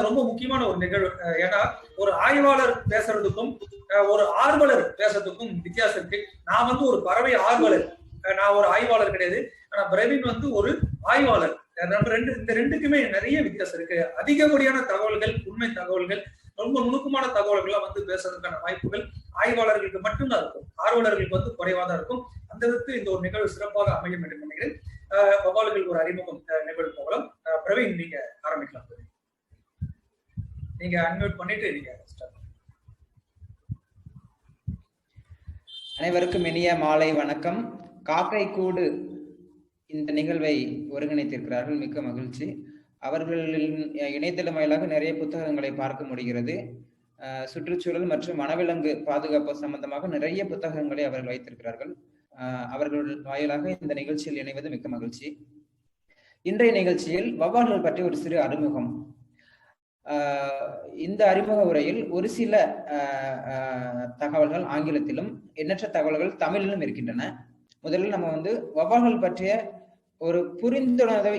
ரொம்ப முக்கியமான ஒரு நிகழ்வு. ஏன்னா ஒரு ஆய்வாளர் பேசுறதுக்கும் ஒரு ஆர்வலர் பேசுறதுக்கும் வித்தியாசம் இருக்கு. நான் வந்து ஒரு பறவை ஆர்வலர், நான் ஒரு ஆய்வாளர் கிடையாது. ஆனா பிரவீன் வந்து ஒரு ஆய்வாளர். இந்த ரெண்டுக்குமே நிறைய வித்தியாசம் இருக்கு. அதிகப்படியான தகவல்கள், உண்மை தகவல்கள், ரொம்ப நுணுக்கமான தகவல்கள் வந்து பேசுறதுக்கான வாய்ப்புகள் ஆய்வாளர்களுக்கு மட்டும்தான் இருக்கும். ஆர்வலர்களுக்கு வந்து குறைவா தான் இருக்கும். அந்த விதத்தில் இந்த ஒரு நிகழ்வு சிறப்பாக அமையும் என்று நினைக்கிறேன். வவ்வால்கள் ஒரு அறிமுகம் நிகழ்வு போகலாம். பிரவீன், நீங்க ஆரம்பிக்கலாம். நீங்க அன்மியூட் பண்ணிட்டு நீங்க அனைவருக்கும் இனிய மாலை வணக்கம். காக்கை கூடு இந்த நிகழ்வை ஒருங்கிணைத்திருக்கிறார்கள், மிக்க மகிழ்ச்சி. அவர்களின் இணையதளம் வாயிலாக நிறைய புத்தகங்களை பார்க்க முடிகிறது. சுற்றுச்சூழல் மற்றும் வனவிலங்கு பாதுகாப்பு சம்பந்தமாக நிறைய புத்தகங்களை அவர்கள் வைத்திருக்கிறார்கள். அவர்கள் வாயிலாக இந்த நிகழ்ச்சியில் இணைவது மிக்க மகிழ்ச்சி. இன்றைய நிகழ்ச்சியில் வவ்வால்கள் பற்றி ஒரு சிறு அறிமுகம். இந்த அறிமுக உரையில் ஒரு சில தகவல்கள் ஆங்கிலத்திலும் எண்ணற்ற தகவல்கள் தமிழிலும் இருக்கின்றன. முதலில் நம்ம வந்து வவ்வால்கள் பற்றிய ஒரு புரிந்துணர்வை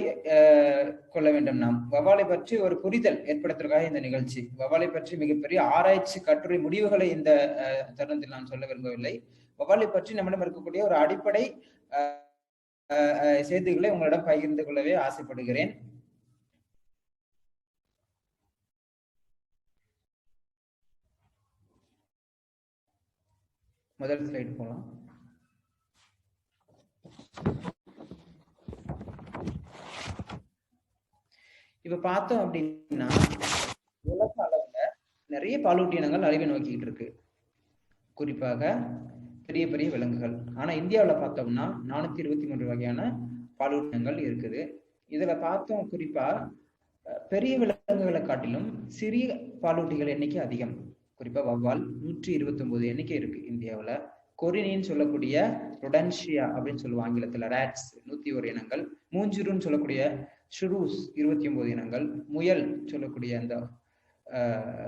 கொள்ள வேண்டும். நாம் வவ்வாலை பற்றி ஒரு புரிதல் ஏற்படுத்துவதற்காக இந்த நிகழ்ச்சி. வவ்வாலை பற்றி மிகப்பெரிய ஆராய்ச்சி கட்டுரை முடிவுகளை இந்த தருணத்தில் நான் சொல்ல விரும்பவில்லை. வவ்வாலை பற்றி நம்மிடம் இருக்கக்கூடிய ஒரு அடிப்படை செய்திகளை உங்களிடம் பகிர்ந்து கொள்ளவே ஆசைப்படுகிறேன். முதல் ஸ்லைட் போலாம். இப்ப பார்த்தோம் அப்படின்னா உலக அளவுல நிறைய பாலூட்டி இனங்கள் அழிவை நோக்கிட்டு இருக்கு, குறிப்பாக பெரிய பெரிய விலங்குகள். ஆனா இந்தியாவில் பார்த்தோம்னா 423 வகையான பாலூட்டி இனங்கள் இருக்குது. இதுல பார்த்தோம் குறிப்பா பெரிய விலங்குகளை காட்டிலும் சிறிய பாலூட்டிகள் எண்ணிக்கை அதிகம். குறிப்பா வவ்வால் 129 எண்ணிக்கை இருக்கு இந்தியாவில். கொரினின்னு சொல்லக்கூடிய ரொடன்ஷியா அப்படின்னு சொல்லுவோம் ஆங்கிலத்துல, ராட்ஸ் 101 இனங்கள். மூஞ்சிருன்னு சொல்லக்கூடிய ஷுரூஸ் 29 இனங்கள். முயல் சொல்லக்கூடிய அந்த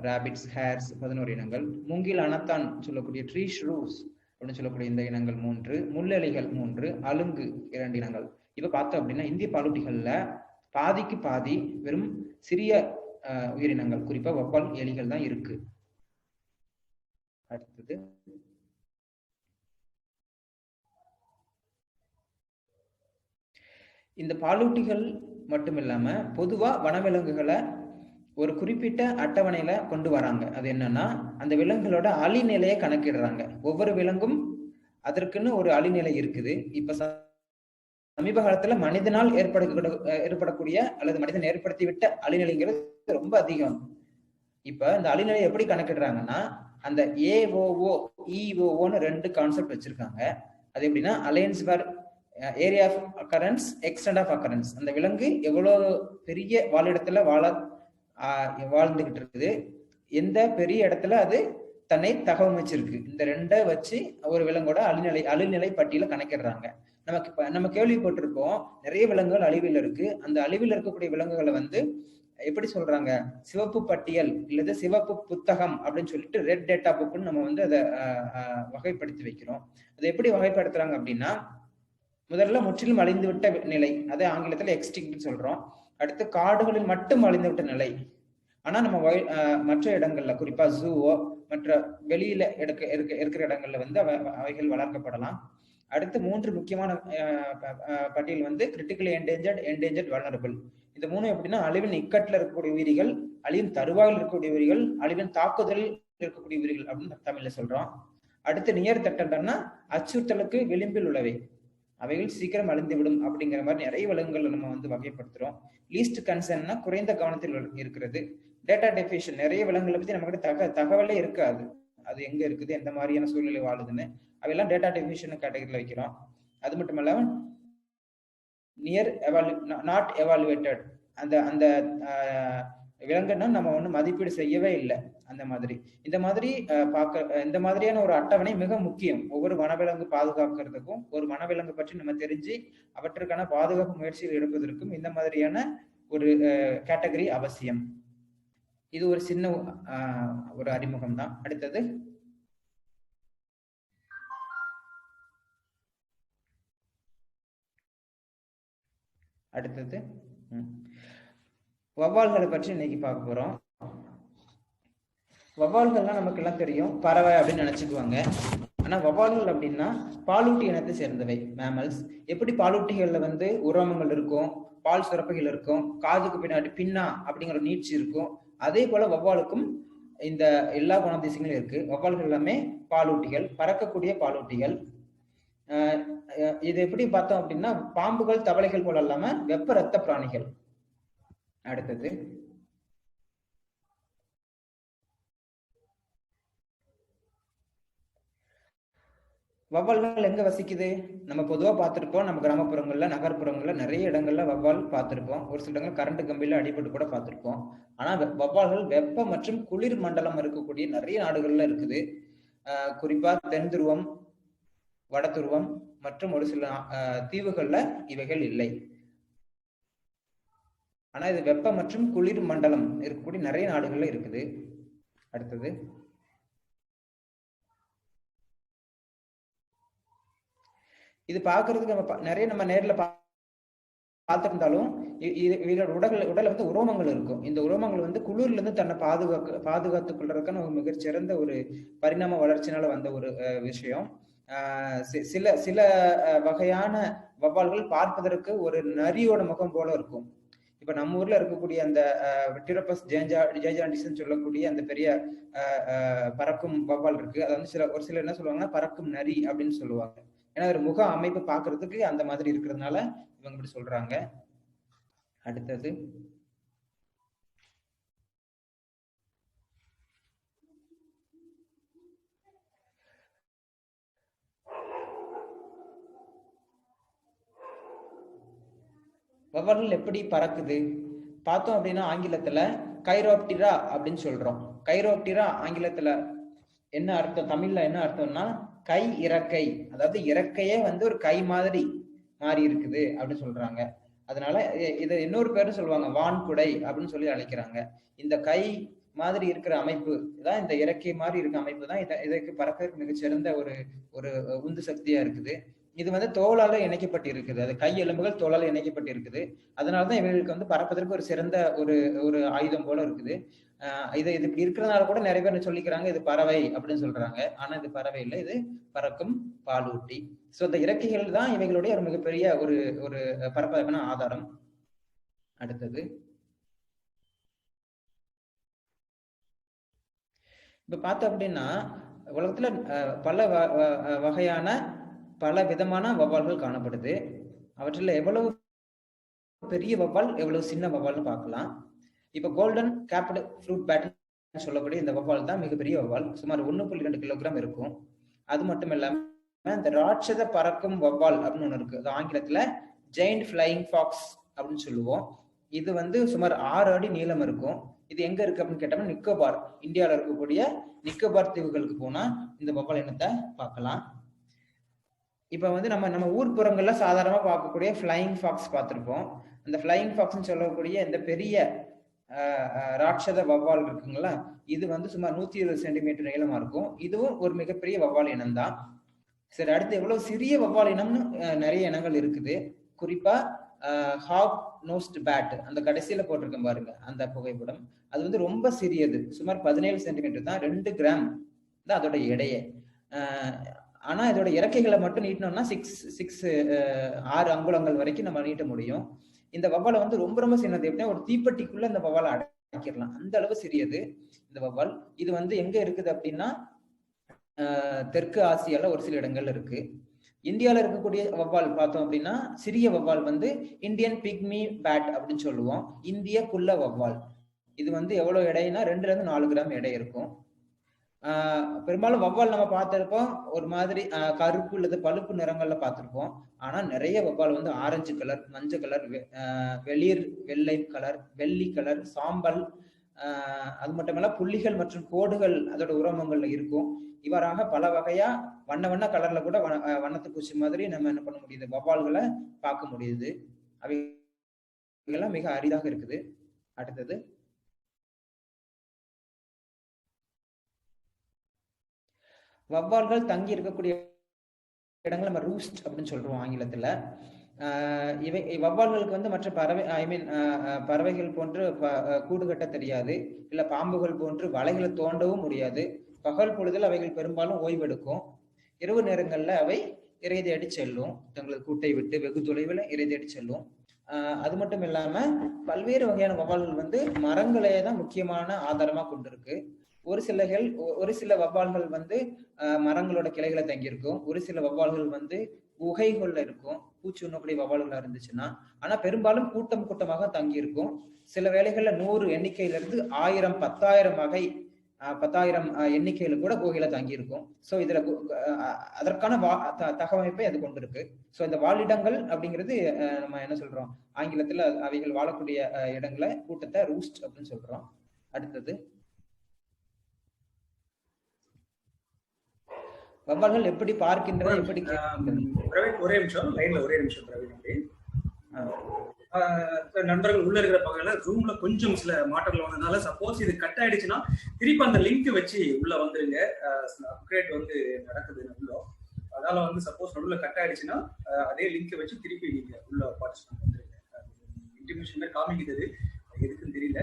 ராபிட்ஸ், ஹேர்ஸ் 11 இனங்கள். மூங்கில் அனத்தான் சொல்லக்கூடிய ட்ரீ ஷ்ரூஸ் அப்படின்னு சொல்லக்கூடிய இந்த இனங்கள் 3. முள்ளெலிகள் 3, அலுங்கு 2 இனங்கள். இப்ப பார்த்தோம் அப்படின்னா இந்திய பாலூட்டிகள்ல பாதிக்கு பாதி வெறும் சிறிய உயிரினங்கள், குறிப்பா வவ்வால், எலிகள் தான் இருக்கு. அடுத்தது இந்த பாலூட்டிகள் மட்டும் இல்லாம பொதுவா வனவிலங்குகளை ஒரு குறிப்பிட்ட அட்டவணையில கொண்டு வராங்க. அது என்னன்னா அந்த விலங்குகளோட அழிநிலையை கணக்கிடுறாங்க. ஒவ்வொரு விலங்கும் அதற்குன்னு ஒரு அழிநிலை இருக்குது. இப்ப சமீப காலத்துல மனிதனால் ஏற்படக்கூடிய அல்லது மனிதன் ஏற்படுத்திவிட்ட அழிநிலைங்கிறது ரொம்ப அதிகம். இப்ப இந்த அழிநிலையை எப்படி கணக்கிடுறாங்கன்னா அந்த ஏஓஓ இஓஓன்னு 2 கான்செப்ட் வச்சிருக்காங்க. அது எப்படின்னா alliance for area of occurrence, extent of occurrence. அந்த விலங்கு எவ்வளவு பெரிய வாழிடத்துல வாழ்ந்துகிட்டு இருக்குது, எந்த பெரிய இடத்துல அது தன்னை தகவமைச்சிருக்கு, இந்த 2 வச்சு ஒரு விலங்கோட அழிநிலை பட்டியல கணக்கிடுறாங்க. நம்ம கேள்விப்பட்டிருக்கோம் நிறைய விலங்குகள் அழிவில் இருக்கு. அந்த அழிவில் இருக்கக்கூடிய விலங்குகளை வந்து எப்படி சொல்றாங்க, சிவப்பு பட்டியல் இல்லது சிவப்பு புத்தகம் அப்படின்னு சொல்லிட்டு ரெட் டேட்டா புக்னு நம்ம வந்து அதை வகைப்படுத்தி வைக்கிறோம். அதை எப்படி வகைப்படுத்துறாங்க அப்படின்னா, முதல்ல முற்றிலும் அழிந்து விட்ட நிலை, அதை ஆங்கிலத்துல எக்ஸ்டிங்க்ட் சொல்றோம். அடுத்து காடுகளில் மட்டும் அழிந்து விட்ட நிலை. ஆனா நம்ம மற்ற இடங்கள்ல, குறிப்பா ஜூவோ மற்ற வெளியில இருக்கிற இடங்கள்ல வந்து அவைகள் வளர்க்கப்படலாம். அடுத்து 3 முக்கியமான பட்டியல் வந்து கிரிட்டிக்கலி என்டேஞ்சர்ட், வல்னரபிள். இந்த 3 எப்படின்னா அழிவின் இக்கட்டில் இருக்கக்கூடிய உயிரிகள், அழிவின் தருவாயில் இருக்கக்கூடிய உயிரிகள், அழிவின் தாக்குதலில் இருக்கக்கூடிய உயிரிகள் அப்படின்னு தமிழ்ல சொல்றோம். அடுத்து நியர் தட்டல்னா அச்சுறுத்தலுக்கு விளிம்பில் உள்ளவை, அவைகள் சீக்கிரம் அழிந்துவிடும் அப்படிங்கிற மாதிரி நிறைய விலங்குகள் நம்ம வந்து வகைப்படுத்துறோம். லீஸ்ட் கன்சர்ன்னா குறைந்த கவனத்தில் இருக்கிறது. டேட்டா டெஃபிஷன், நிறைய விலங்குகளை பத்தி நமக்கு தகவலே இருக்காது, அது எங்க இருக்குது, எந்த மாதிரியான சூழ்நிலை வாழுதுன்னு. அவையெல்லாம் டேட்டா டெஃபிஷன் கேட்டகரியில் வைக்கிறோம். அது மட்டும் இல்லாம நாட் எவாலுவேட்டட், அந்த விலங்குன்னா நம்ம ஒன்றும் மதிப்பீடு செய்யவே இல்லை. அந்த மாதிரி இந்த மாதிரியான ஒரு அட்டவணை மிக முக்கியம் ஒவ்வொரு வனவிலங்கு பாதுகாக்கிறதுக்கும். ஒரு வனவிலங்கு பற்றி நம்ம தெரிஞ்சு அவற்றுக்கான பாதுகாப்பு முயற்சிகள் எடுப்பதற்கும் இந்த மாதிரியான ஒரு கேட்டகரி அவசியம். இது ஒரு சின்ன ஒரு அறிமுகம் தான். அடுத்தது வவ்வால்களை பற்றி இன்னைக்கு பார்க்க போறோம். வவ்வால்கள்லாம் நமக்கு எல்லாம் தெரியும், பறவை அப்படின்னு நினைச்சுக்குவாங்க. ஆனா வவ்வால்கள் அப்படின்னா பாலூட்டி இனத்தை சேர்ந்தவை, மேமல்ஸ். எப்படி பாலூட்டிகள்ல வந்து உரோமங்கள் இருக்கும், பால் சுரப்பைகள் இருக்கும், காதுக்கு பின்னாடி பின்னா அப்படிங்கிற நீட்சி இருக்கும், அதே போல வவ்வாலுக்கும் இந்த எல்லா குணாதிசயங்களும் இருக்கு. வவ்வால்கள் எல்லாமே பாலூட்டிகள், பறக்கக்கூடிய பாலூட்டிகள். இது எப்படி பார்த்தோம் அப்படின்னா பாம்புகள் தவளைகள் போல இல்லாம வெப்ப ரத்த பிராணிகள். அடுத்தது வவ்வால்கள் எங்க வசிக்குது? நம்ம பொதுவா பார்த்திருப்போம், நம்ம கிராமப்புறங்கள்ல நகர்ப்புறங்கள்ல நிறைய இடங்கள்ல வவ்வால் பார்த்திருப்போம். ஒரு சில இடங்கள் கரண்ட் கம்பியில அடிபட்டு கூட பார்த்திருப்போம். ஆனா வவ்வால்கள் வெப்ப மற்றும் குளிர் மண்டலம் இருக்கக்கூடிய நிறைய நாடுகள்ல இருக்குது. குறிப்பா தென் துருவம், வட துருவம் மற்றும் ஒரு சில தீவுகள்ல இவைகள் இல்லை. ஆனா இது வெப்ப மற்றும் குளிர் மண்டலம் இருக்கக்கூடிய நிறைய நாடுகள்ல இருக்குது. அடுத்தது இது பாக்குறதுக்கு நம்ம நேர்ல பார்த்திருந்தாலும் இவங்களோட உடல் வந்து உரோமங்கள் இருக்கும். இந்த உரோமங்கள் வந்து குளிர்ல இருந்து தன்னை பாதுகாத்துக் கொள்றதுக்கான ஒரு மிகச்சிறந்த ஒரு பரிணாம வளர்ச்சினால வந்த ஒரு விஷயம். சில சில வகையான வவ்வால்கள் பார்ப்பதற்கு ஒரு நரியோட முகம் போல இருக்கும். இப்ப நம்ம ஊர்ல இருக்கக்கூடிய அந்த டிரோபஸ் ஜேஜாண்டிஸ் சொல்லக்கூடிய அந்த பெரிய பறக்கும் வவ்வால் இருக்கு. அதை வந்து ஒரு சிலர் என்ன சொல்லுவாங்கன்னா பறக்கும் நரி அப்படின்னு சொல்லுவாங்க. ஏன்னா ஒரு முக அமைப்பு பாக்குறதுக்கு அந்த மாதிரி இருக்கிறதுனால இவங்க இப்படி சொல்றாங்க. அடுத்தது வவ்வால்கள் எப்படி பறக்குது பார்த்தோம் அப்படின்னா ஆங்கிலத்துல கைரோப்டிரா அப்படின்னு சொல்றோம். கைரோப்டிரா ஆங்கிலத்துல என்ன அர்த்தம், தமிழ்ல என்ன அர்த்தம்னா கை இறக்கை, அதாவது இறக்கையே வந்து ஒரு கை மாதிரி மாறி இருக்குது அப்படின்னு சொல்றாங்க. அதனால இதை இன்னொரு பேரும் சொல்லுவாங்க வான்குடை அப்படின்னு சொல்லி அழைக்கிறாங்க. இந்த கை மாதிரி இருக்கிற அமைப்பு தான், இந்த இறக்கை மாதிரி இருக்கிற அமைப்பு தான் இதற்கு பறக்கிறதுக்கு மிகச்சிறந்த ஒரு ஒரு உந்து சக்தியா இருக்குது. இது வந்து தோளால இணைக்கப்பட்டு இருக்குது, அது கை எலும்புகள் தோளால இணைக்கப்பட்டு இருக்குது. அதனாலதான் இவர்களுக்கு வந்து பறப்பதற்கு ஒரு சிறந்த ஒரு ஒரு ஆயுதம் போல இருக்குது. இது இப்படி இருக்கிறதுனால கூட நிறைய பேர் சொல்லிக்கிறாங்க இது பறவை அப்படின்னு சொல்றாங்க. ஆனா இது பறவை இல்லை, இது பறக்கும் பாலூட்டி. சோ இந்த இறக்கைகள் தான் இவைகளுடைய ஒரு மிகப்பெரிய ஒரு ஒரு பறப்பதற்கான ஆதாரம். அடுத்தது இப்ப பார்த்தோம் அப்படின்னா உலகத்துல பல வகையான பல விதமான வவ்வால்கள் காணப்படுது. அவற்றில் எவ்வளவு பெரிய வவ்வால் எவ்வளவு சின்ன வவ்வால்னு பார்க்கலாம். இப்ப கோல்டன் கேப்டு ஃப்ரூட் பேட் சொல்லக்கூடிய இந்த வவ்வால் தான் மிகப்பெரிய வவ்வால், சுமார் 1.2 கிலோகிராம் இருக்கும். அது மட்டும் இல்லாம இந்த ராட்சத பறக்கும் வவ்வால் அப்படின்னு ஒண்ணு இருக்கு, அது ஆங்கிலத்துல ஜெயிண்ட் ஃபிளையிங் ஃபாக்ஸ் அப்படின்னு சொல்லுவோம். இது வந்து சுமார் 6 அடி நீளம் இருக்கும். இது எங்க இருக்கு அப்படின்னு கேட்டோம்னா நிக்கோபார், இந்தியாவில இருக்கக்கூடிய நிக்கோபார் தீவுகளுக்கு போனா இந்த வவ்வால் இனத்தை பார்க்கலாம். இப்ப வந்து நம்ம ஊர்ப்புறங்கள்ல சாதாரணமா பார்க்கக்கூடிய ஃபிளையிங் ஃபாக்ஸ் பார்த்திருப்போம். அந்த ஃபிளையிங் ஃபாக்ஸ்ன்னு சொல்லக்கூடிய இந்த பெரிய ராட்சத வவ்வால் இருக்குங்களா, இது வந்து சுமார் 120 சென்டிமீட்டர் நீளமா இருக்கும். இதுவும் ஒரு மிகப்பெரிய வவ்வால் இனம் தான். சரி, அடுத்து எவ்வளவு சிறிய வவ்வால் இனம்னு நிறைய இனங்கள் இருக்குது. குறிப்பா ஹாக் நோஸ்ட் பேட், அந்த கடைசியில போட்டிருக்கேன் பாருங்க அந்த புகைப்படம், அது வந்து ரொம்ப சிறியது, சுமார் 17 சென்டிமீட்டர் தான், 2 கிராம் தான் அதோட எடையே. ஆனா இதோட இறக்கைகளை மட்டும் நீட்டணும்னா 6 அங்குலங்கள் வரைக்கும் நம்ம நீட்ட முடியும். இந்த வவ்வாலை வந்து ரொம்ப ரொம்ப சின்னது, எப்படின்னா ஒரு தீப்பெட்டிக்குள்ள இந்த வவ்வாலை அடைக்கிடலாம், அந்த அளவு சிறியது இந்த வவ்வால். இது வந்து எங்க இருக்குது அப்படின்னா தெற்கு ஆசியால ஒரு சில இடங்கள்ல இருக்கு. இந்தியாவில இருக்கக்கூடிய வவ்வால் பார்த்தோம் அப்படின்னா சிறிய வவ்வால் வந்து இந்தியன் பிக்மி பேட் அப்படின்னு சொல்லுவோம், இந்திய குள்ள வவ்வால். இது வந்து எவ்வளவு எடைனா 2 to 4 கிராம் எடை இருக்கும். பெரும்பாலும் வவ்வால் நம்ம பார்த்திருப்போம் ஒரு மாதிரி கருப்பு அல்லது பழுப்பு நிறங்கள்ல பார்த்திருப்போம். ஆனா நிறைய வவ்வால் வந்து ஆரஞ்சு கலர், மஞ்சள் கலர், வெளிர் வெள்ளை கலர், வெள்ளி கலர், சாம்பல், அது மட்டுமல்ல புள்ளிகள் மற்றும் கோடுகள் அதோட உரோமங்கள்ல இருக்கும். இவ்வாறாக பல வகையா வண்ண வண்ண கலர்ல கூட வண்ணத்து பூச்சி மாதிரி நம்ம என்ன பண்ண முடியுது, வவ்வால்களை பார்க்க முடியுது. அவைகள்லாம் மிக அரிதாக இருக்குது. அடுத்தது வவ்வால்கள் தங்கி இருக்கக்கூடிய இடங்கள் நம்ம ரூஸ்ட் அப்படின்னு சொல்றோம் ஆங்கிலத்துல. இவை வவ்வால்களுக்கு வந்து மற்ற பறவை பறவைகள் போன்று கூடு கட்ட தெரியாது, இல்ல பாம்புகள் போன்று வலைகளை தோண்டவும் முடியாது. பகல் பொழுதில் அவைகள் பெரும்பாலும் ஓய்வெடுக்கும். இரவு நேரங்கள்ல அவை இரை தேடி செல்லும். தங்களது கூட்டை விட்டு வெகு தொலைவில் இரை தேடி செல்லும். அது மட்டும் இல்லாம பல்வேறு வகையான வவ்வால்கள் வந்து மரங்களையே தான் முக்கியமான ஆதாரமா கொண்டிருக்கு. ஒரு சில வவ்வால்கள் வந்து மரங்களோட கிளைகளை தங்கியிருக்கும். ஒரு சில வவ்வால்கள் வந்து குகைகள்ல இருக்கும், பூச்சி உண்ணக்கூடிய வவ்வால்களா இருந்துச்சுன்னா. ஆனா பெரும்பாலும் கூட்டம் கூட்டமாக தங்கி இருக்கும். சில வேளைகள்ல 100 எண்ணிக்கையில இருந்து 1000 10,000 வகை 10,000 எண்ணிக்கையில கூட குகையில தங்கி இருக்கும். சோ இதுல அதற்கான தகவமைப்பை அது கொண்டிருக்கு. சோ இந்த வாழிடங்கள் அப்படிங்கிறது நம்ம என்ன சொல்றோம், ஆங்கிலத்துல அவைகள் வாழக்கூடிய இடங்களை கூட்டத்தை ரூஸ்ட் அப்படின்னு சொல்றோம். அடுத்தது, வவ்வால்கள் எப்படி பார்க்கின்றன, எப்படி ஒரே நிமிஷம் லைன்ல, ஒரே நிமிஷம் பிரவீன். நண்பர்கள் உள்ள இருக்கிற பகுதியில ரூம்ல கொஞ்சம் சில மாற்றங்கள் வந்ததுனால சப்போஸ் இது கட் ஆயிடுச்சுன்னா திருப்பி அந்த லிங்க் வச்சு உள்ள வந்துருங்க. அப்கிரேட் வந்து நடக்குது உள்ள, அதனால வந்து சப்போஸ் நடுவில் கட் ஆயிடுச்சுன்னா அதே லிங்க் வச்சு திருப்பி நீங்க உள்ள பார்ட்டிசிபேட் வந்துருங்க. இன்டிமேஷன் காமிக்குது, எதுக்குன்னு தெரியல.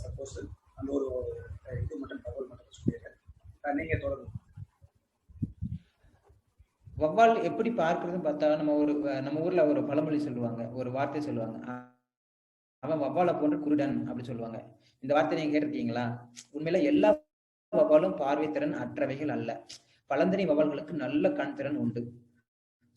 சப்போஸ் அந்த ஒரு இது மட்டும் தகவல் மட்டும் சொல்லிடுறேன், நீங்க தொடரும். வவ்வால் எப்படி பார்க்கறதுன்னு பார்த்தா, நம்ம ஊர்ல ஒரு பழமொழி சொல்லுவாங்க, ஒரு வார்த்தை சொல்லுவாங்க, அவன் வவ்வாலை போன்று குருடன் அப்படி சொல்லுவாங்க. இந்த வார்த்தை நீங்க கேட்டிருக்கீங்களா? உண்மையில எல்லா வவ்வாலும் பார்வை திறன் அற்றவைகள் அல்ல. பழந்தனி வவ்வால்களுக்கு நல்ல கண் திறன் உண்டு.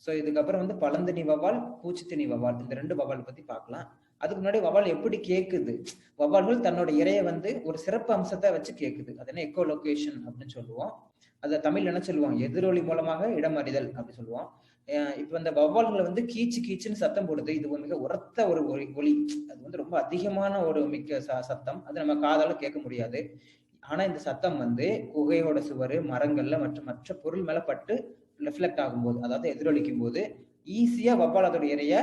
சோ இதுக்கப்புறம் வந்து பழந்தனி வவ்வால், பூச்சித்தனி வவ்வால், இந்த 2 வவ்வால் பத்தி பார்க்கலாம். அதுக்கு முன்னாடி வவ்வால் எப்படி கேக்குது? வவ்வால்கள் தன்னோட இரையை வந்து ஒரு சிறப்பு அம்சத்தை வச்சு கேக்குது. அது என்ன, எக்கோ லொகேஷன் அப்படின்னு சொல்லுவோம். அதை தமிழ்ல என்ன சொல்லுவோம், எதிரொலி மூலமாக இடமறிதல் அப்படி சொல்லுவோம். இப்ப இந்த வவ்வால்களை வந்து கீச்சு கீச்சுன்னு சத்தம் போடுது. இது மிக உரத்த ஒரு ஒலி. அது வந்து ரொம்ப அதிகமான ஒரு மிக்க சத்தம். அது நம்ம காதால கேட்க முடியாது. ஆனா இந்த சத்தம் வந்து குகையோட சுவர், மரங்கள்ல மற்றும் மற்ற பொருள் மேல பட்டு ரிஃப்ளெக்ட் ஆகும்போது, அதாவது எதிரொலிக்கும் போது ஈஸியா வவ்வால் அதோட இரைய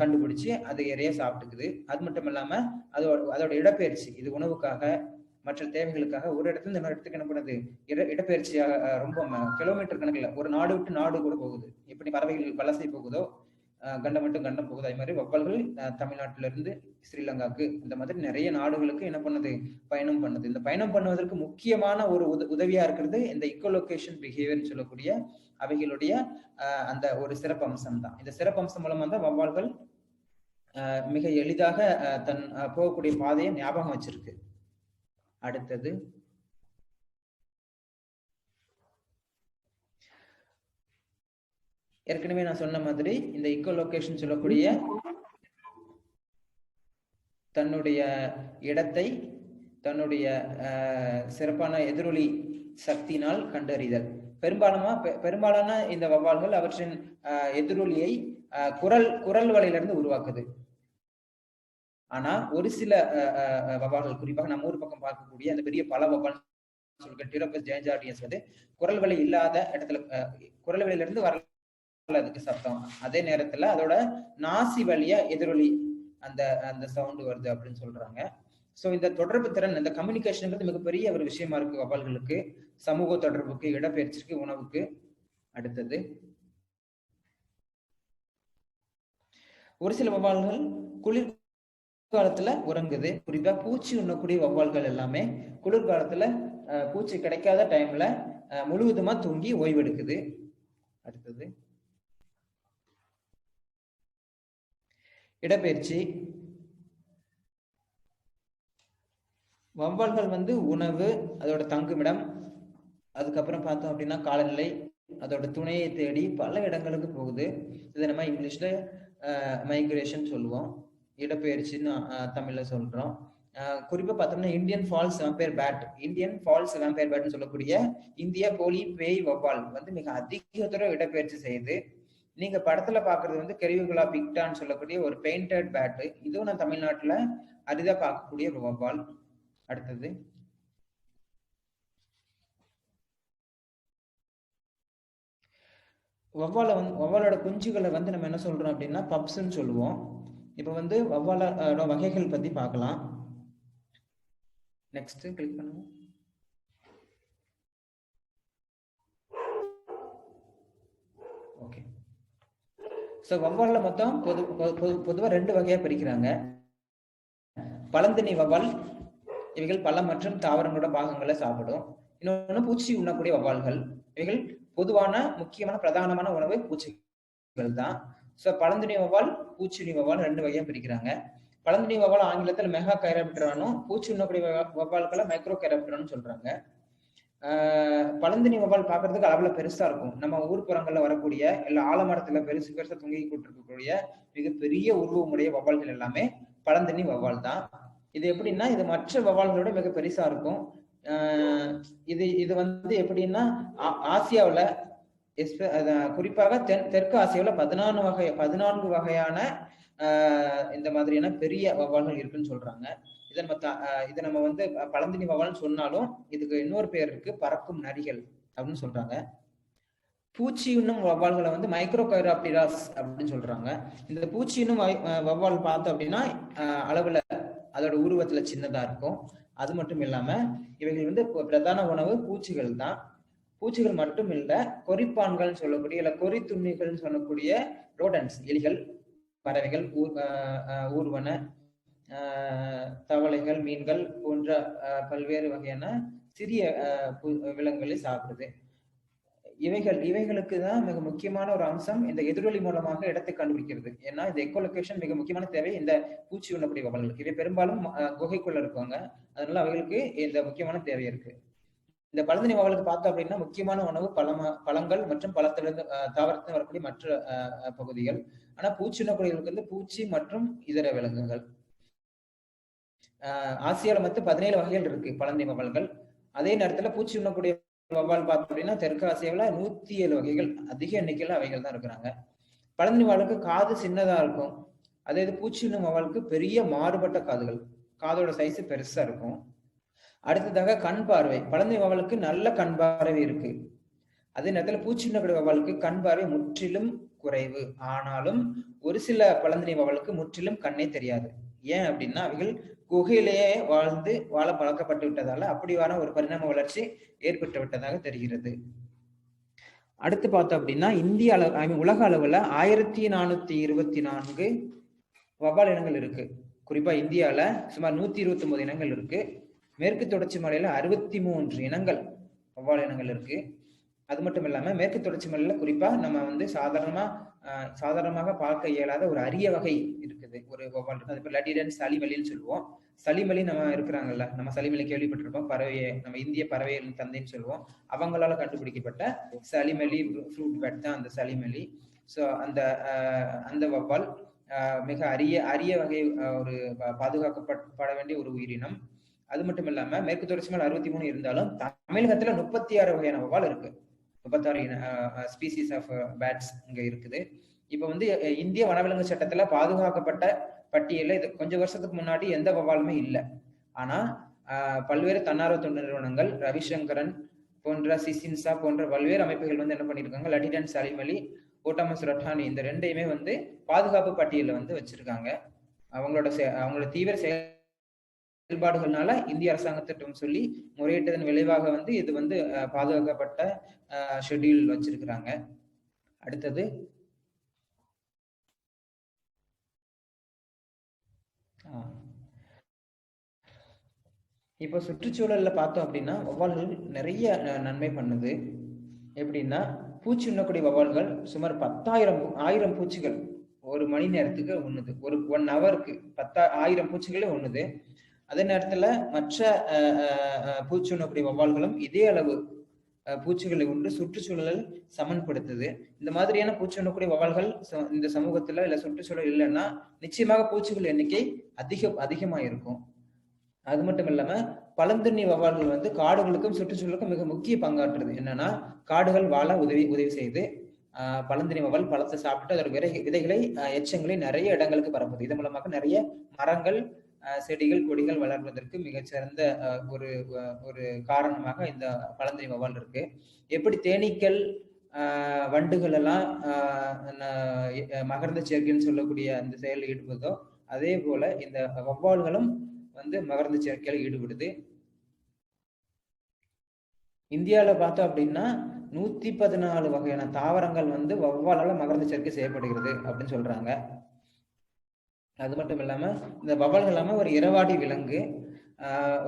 கண்டுபிடிச்சு அது இரைய சாப்பிட்டுக்குது. அது மட்டும் இல்லாம அதோட இடப்பெயர்ச்சி, இது உணவுக்காக மற்ற தேவைகளுக்காக ஒரு இடத்துல இருந்து இன்னொரு இடத்துக்கு என்ன பண்ணுது, இடப்பெயர்ச்சியாக ரொம்ப கிலோமீட்டர் கணக்குல ஒரு நாடு விட்டு நாடு கூட போகுது. எப்படி பறவைகள் வலசை போகுதோ, கண்டம் மட்டும் கண்டம் போகுது, அதே மாதிரி வவ்வால்கள் தமிழ்நாட்டில இருந்து ஸ்ரீலங்காக்கு இந்த மாதிரி நிறைய நாடுகளுக்கு என்ன பண்ணுது, பயணம் பண்ணுது. இந்த பயணம் பண்ணுவதற்கு முக்கியமான ஒரு உதவியா இருக்கிறது இந்த இக்கோலொகேஷன் பிஹேவியர் சொல்லக்கூடிய அவைகளுடைய அந்த ஒரு சிறப்பு அம்சம் தான். இந்த சிறப்பு அம்சம் மூலமா தான் வவ்வால்கள் மிக எளிதாக தன் போகக்கூடிய பாதையை ஞாபகம் வச்சிருக்கு. அடுத்தது, ஏற்கனவே நான் சொன்ன மாதிரி இந்த இக்கோலொகேஷன் சொல்லக்கூடிய தன்னுடைய இடத்தை தன்னுடைய சிறப்பான எதிரொலி சக்தியினால் கண்டறிதல். பெரும்பாலான இந்த வவ்வால்கள் அவற்றின் எதிரொலியை குரல் வலையிலிருந்து உருவாக்குது. ஆனா ஒரு சில வவ்வால்கள், குறிப்பாக நம்ம ஊர் பக்கம் பார்க்கக்கூடிய அந்த பெரிய பல வவ்வால் டிரோபஸ் ஜெயஜார்டியஸ் வந்து குரல் வலை இல்லாத இடத்துல குரல் வலையில இருந்து வரல அதுக்கு சத்தம். அதே நேரத்துல அதோட நாசி வழியா எதிரொலி அந்த சவுண்ட் வருது அப்படின்னு சொல்றாங்க. சோ இந்த தொடர்பு திறன், இந்த கம்யூனிகேஷன் மிகப்பெரிய ஒரு விஷயமா இருக்கு வவ்வால்களுக்கு, சமூக தொடர்புக்கு, இடப்பெயர்ச்சிக்கு, உணவுக்கு. அடுத்தது, ஒரு சில வவ்வால்கள் குளிர்காலத்துல உறங்குது. குறிப்பா பூச்சி உண்ணக்கூடிய வவ்வால்கள் எல்லாமே குளிர்காலத்துல பூச்சி கிடைக்காத டைம்ல முழுவதுமா தூங்கி ஓய்வெடுக்குது. அடுத்தது, இடப்பெயர்ச்சி. வவ்வால்கள் வந்து உணவு, அதோட தங்குமிடம், அதுக்கப்புறம் பார்த்தோம் அப்படின்னா காலநிலை, அதோட துணையை தேடி பல இடங்களுக்கு போகுது. இதை நம்ம இங்கிலீஷ்ல மைக்ரேஷன் சொல்லுவோம், இடப்பெயர்ச்சின்னு தமிழ்ல சொல்றோம். குறிப்பா பார்த்தோம்னா இந்தியன் ஃபால்ஸ் வேம்பயர் பேட்னு சொல்லக்கூடிய இந்திய போலி பேய் வவ்வால் வந்து மிக அதிக தூரம் இடப்பெயர்ச்சி செய்யுது. நீங்க படத்துல பாக்குறது வந்து கெரிவிகுலா பிக்டான்னு சொல்லக்கூடிய ஒரு பெயிண்டட் பேட். இதுவும் நான் தமிழ்நாட்டுல அரிதா பார்க்கக்கூடிய ஒரு வவ்வால். அடுத்தது, வவ்வாலோட குஞ்சுகளை வந்து நம்ம என்ன சொல்றோம் அப்படின்னா பப்ஸ்ன்னு சொல்லுவோம். இப்ப வந்து வவ்வாலோட வகைகள் பத்தி பார்க்கலாம். நெக்ஸ்ட் கிளிக் பண்ணுங்க. ஓகே, ஸோ வவ்வால்ல மொத்தம் பொதுவா 2 வகையா பிரிக்கிறாங்க. பழந்திணி வவ்வால், இவைகள் பழம் மற்றும் தாவரங்களோட பாகங்களை சாப்பிடும். இன்னொன்று பூச்சி உண்ணக்கூடிய வவ்வால்கள், இவைகள் பொதுவான முக்கியமான பிரதானமான உணவு பூச்சிகள் தான். ஸோ பழந்திணி வவ்வால், பூச்சினி வவ்வால் 2 வகையா பிரிக்கிறாங்க. பழந்திணி வவ்வால் ஆங்கிலத்தில் மெகா கைராப்டரானும், பூச்சி உண்ணக்கூடிய வவ்வால்களை மைக்ரோ கைராப்டரானும் சொல்றாங்க. பழந்திணி வவ்வால் பார்க்கறதுக்கு அளவுல பெருசா இருக்கும். நம்ம ஊர்ப்புறங்கள்ல வரக்கூடிய இல்ல ஆலமரத்துல பெருசா தொங்கி கொண்டிருக்கக்கூடிய மிகப்பெரிய உருவமுடைய வவ்வால்கள் எல்லாமே பழந்திணி வவ்வால் தான். இது எப்படின்னா, இது மற்ற வவ்வால்களோட மிக பெருசா இருக்கும். இது வந்து எப்படின்னா, ஆசியாவுல குறிப்பாக தெற்கு ஆசியாவுல 14 வகையான இந்த மாதிரியான பெரிய வவ்வால்கள் இருக்குன்னு சொல்றாங்க. இதை நம்ம வந்து பழந்திணி வவ்வால்னு சொன்னாலும் இதுக்கு இன்னொரு பேர் இருக்கு, பறக்கும் நரிகள் அப்படின்னு சொல்றாங்க. பூச்சி இன்னும் வவ்வால்களை வந்து மைக்ரோ கைராப்டிராஸ் அப்படின்னு சொல்றாங்க. இந்த பூச்சி இன்னும் வவ்வால் பார்த்தோம் அப்படின்னா அளவுல அதோட உருவத்துல சின்னதா இருக்கும். அது மட்டும் இல்லாம இவைகள் வந்து பிரதான உணவு பூச்சிகள் தான். பூச்சிகள் மட்டும் இல்ல, கொறிப்பான்கள் சொல்லக்கூடிய இல்ல கொறித்துண்ணிகள் சொல்லக்கூடிய ரோடன்ஸ், எலிகள், பறவைகள், ஊர்வன, தவளைகள், மீன்கள் போன்ற பல்வேறு வகையான சிறிய விலங்குகளை சாப்பிடுது. இவைகளுக்கு தான் மிக முக்கியமான ஒரு அம்சம் இந்த எதிரொலி மூலமாக இடத்தை கண்டுபிடிக்கிறது. ஏன்னா இந்த எக்கோலொகேஷன் மிக முக்கியமான தேவை இந்த பூச்சி உண்ணக்கூடிய வவ்வால்களுக்கு. இவை பெரும்பாலும் குகைக்குள்ள இருப்பாங்க, அதனால அவைகளுக்கு இந்த முக்கியமான தேவை இருக்கு. இந்த பழந்திணி வவ்வாலுக்கு பார்த்தோம் அப்படின்னா முக்கியமான உணவு பழங்கள் மற்றும் பழத்திலிருந்து தாவரத்தில் வரக்கூடிய மற்ற பகுதிகள். ஆனா பூச்சி உண்ணக்கூடியவர்களுக்கு வந்து பூச்சி மற்றும் இதர விலங்குகள். ஆசியால மொத்தம் 17 வகைகள் இருக்கு பழந்திணி வவ்வால்கள். அதே நேரத்துல பூச்சி உண்ணக்கூடிய வவ்வால் பார்த்தோம் அப்படின்னா தெற்கு ஆசியாவில் 107 வகைகள், அதிக எண்ணிக்கையில அவைகள் தான் இருக்கிறாங்க. பழந்திணி வவ்வாலுக்கு காது சின்னதா இருக்கும். அதே இது பூச்சி உண்ணும் வவ்வாலுக்கு பெரிய மாறுபட்ட காதுகள், காதோட சைஸ் பெருசா இருக்கும். அடுத்ததாக கண் பார்வை. பழந்திணி வவ்வாலுக்கு நல்ல கண் பார்வை இருக்கு. அதே நேரத்துல பூச்சி உண்ணக்கூடிய வவ்வாலுக்கு கண் பார்வை முற்றிலும் குறைவு. ஆனாலும் ஒரு சில பழந்திணி வவ்வாலுக்கு முற்றிலும் கண்ணே தெரியாது. ஏன் அப்படின்னா அவைகள் குகையிலேயே வாழ பழக்கப்பட்டு விட்டதால அப்படியான ஒரு பரிணாம வளர்ச்சி ஏற்பட்டு விட்டதாக தெரிகிறது. அடுத்து பார்த்தோம் அப்படின்னா இந்திய உலக அளவுல 1424 வவ்வால் இனங்கள் இருக்கு. குறிப்பா இந்தியால சுமார் 129 இனங்கள் இருக்கு. மேற்கு தொடர்ச்சி மலையில 63 இனங்கள் வவ்வால் இனங்கள் இருக்கு. அது மட்டும் இல்லாம மேற்கு தொடர்ச்சி மலையில குறிப்பா நம்ம வந்து சாதாரணமாக பார்க்க இயலாத ஒரு அரிய வகை இருக்குது, ஒரு வவ்வால் இருக்கு. அது பேர் லட்டிடன் சளிமலின்னு சொல்லுவோம். சளிமலி நம்ம இருக்கிறாங்கல்ல, நம்ம சளிமலி கேள்விப்பட்டிருப்போம், பறவையை நம்ம இந்திய பறவைகளின் தந்தைன்னு சொல்லுவோம். அவங்களால கண்டுபிடிக்கப்பட்ட சளிமலி ஃப்ரூட் பேட் தான் அந்த சளிமலி. ஸோ அந்த வவ்வால் மிக அரிய வகை, ஒரு பாதுகாக்கப்பட வேண்டிய ஒரு உயிரினம். அது மட்டும் இல்லாம மேற்கு தொடர்ச்சி மலை 63 இருந்தாலும் தமிழகத்துல 36 வகையான வவ்வால் இருக்கு. 36 ஸ்பீசிஸ் ஆஃப் பேட்ஸ் இங்க இருக்குது. இப்ப வந்து இந்திய வனவிலங்கு சட்டத்துல பாதுகாக்கப்பட்ட பட்டியல இது கொஞ்சம் வருஷத்துக்கு முன்னாடி எந்த வவ்வாலுமே இல்லை. ஆனா பல்வேறு தன்னார்வ தொண்டு நிறுவனங்கள், ரவிசங்கரன் போன்ற சிசின்சா போன்ற பல்வேறு அமைப்புகள் வந்து என்ன பண்ணிருக்காங்க, லட்டிடன் சளிமலி, ஓட்டாமஸ் ரட்டானி இந்த ரெண்டையுமே வந்து பாதுகாப்பு பட்டியல வந்து வச்சிருக்காங்க. அவங்களோட தீவிர செயல்பாடுகள்னால இந்திய அரசாங்கத்திட்டம் சொல்லி முறையிட்டதன் விளைவாக வந்து இது வந்து பாதுகாக்கப்பட்ட ஷெட்யூல் வச்சிருக்கிறாங்க. அடுத்தது இப்போ சுற்றுச்சூழல்ல பார்த்தோம் அப்படின்னா வவ்வால்கள் நிறைய நன்மை பண்ணுது. எப்படின்னா பூச்சி உண்ணக்கூடிய வவ்வால்கள் சுமார் 10,000 பூச்சிகள் ஒரு மணி நேரத்துக்கு உண்ணுது. ஒரு 1 ஹவருக்கு 10,000 பூச்சிகளே உண்ணுது. அதே நேரத்துல மற்ற பூச்சி உண்ணக்கூடிய வவ்வால்களும் இதே அளவு பூச்சிகளை உண்டு சுற்றுச்சூழலை சமன்படுத்துது. இந்த மாதிரியான பூச்சி உண்ணக்கூடிய வவ்வால்கள் இந்த சமூகத்துல இல்ல சுற்றுச்சூழல் இல்லைன்னா நிச்சயமாக பூச்சிகள் எண்ணிக்கை அதிகமா இருக்கும். அது மட்டும் இல்லாம பழந்திணி வவ்வால்கள் வந்து காடுகளுக்கும் சுற்றுச்சூழலுக்கும் மிக முக்கிய பங்காற்றுது. என்னன்னா காடுகள் வாழ உதவி செய்து பழந்திணி வவ்வால் பழத்தை சாப்பிட்டு அதோட விதைகளை எச்சங்களை நிறைய இடங்களுக்கு பரப்புது. இதன் மூலமாக நிறைய மரங்கள், செடிகள், கொடிகள் வளர்வதற்கு மிகச்சிறந்த ஒரு காரணமாக இந்த பழந்திணி வவ்வால் இருக்கு. எப்படி தேனீக்கள், வண்டுகள் எல்லாம் மகரந்த சேர்க்கைன்னு சொல்லக்கூடிய அந்த செயலில் ஈடுபடுதோ அதே போல இந்த வவ்வால்களும் வந்து மகரந்த சேர்க்கையில் ஈடுபடுது. இந்தியாவில் பார்த்தோம் அப்படின்னா 114 வகையான தாவரங்கள் வந்து வௌவாலால மகரந்த சேர்க்கை செய்யப்படுகிறது அப்படின்னு சொல்றாங்க. அது மட்டும் இல்லாம இந்த வௌவால்கள் இல்லாம ஒரு இரவாடி விலங்கு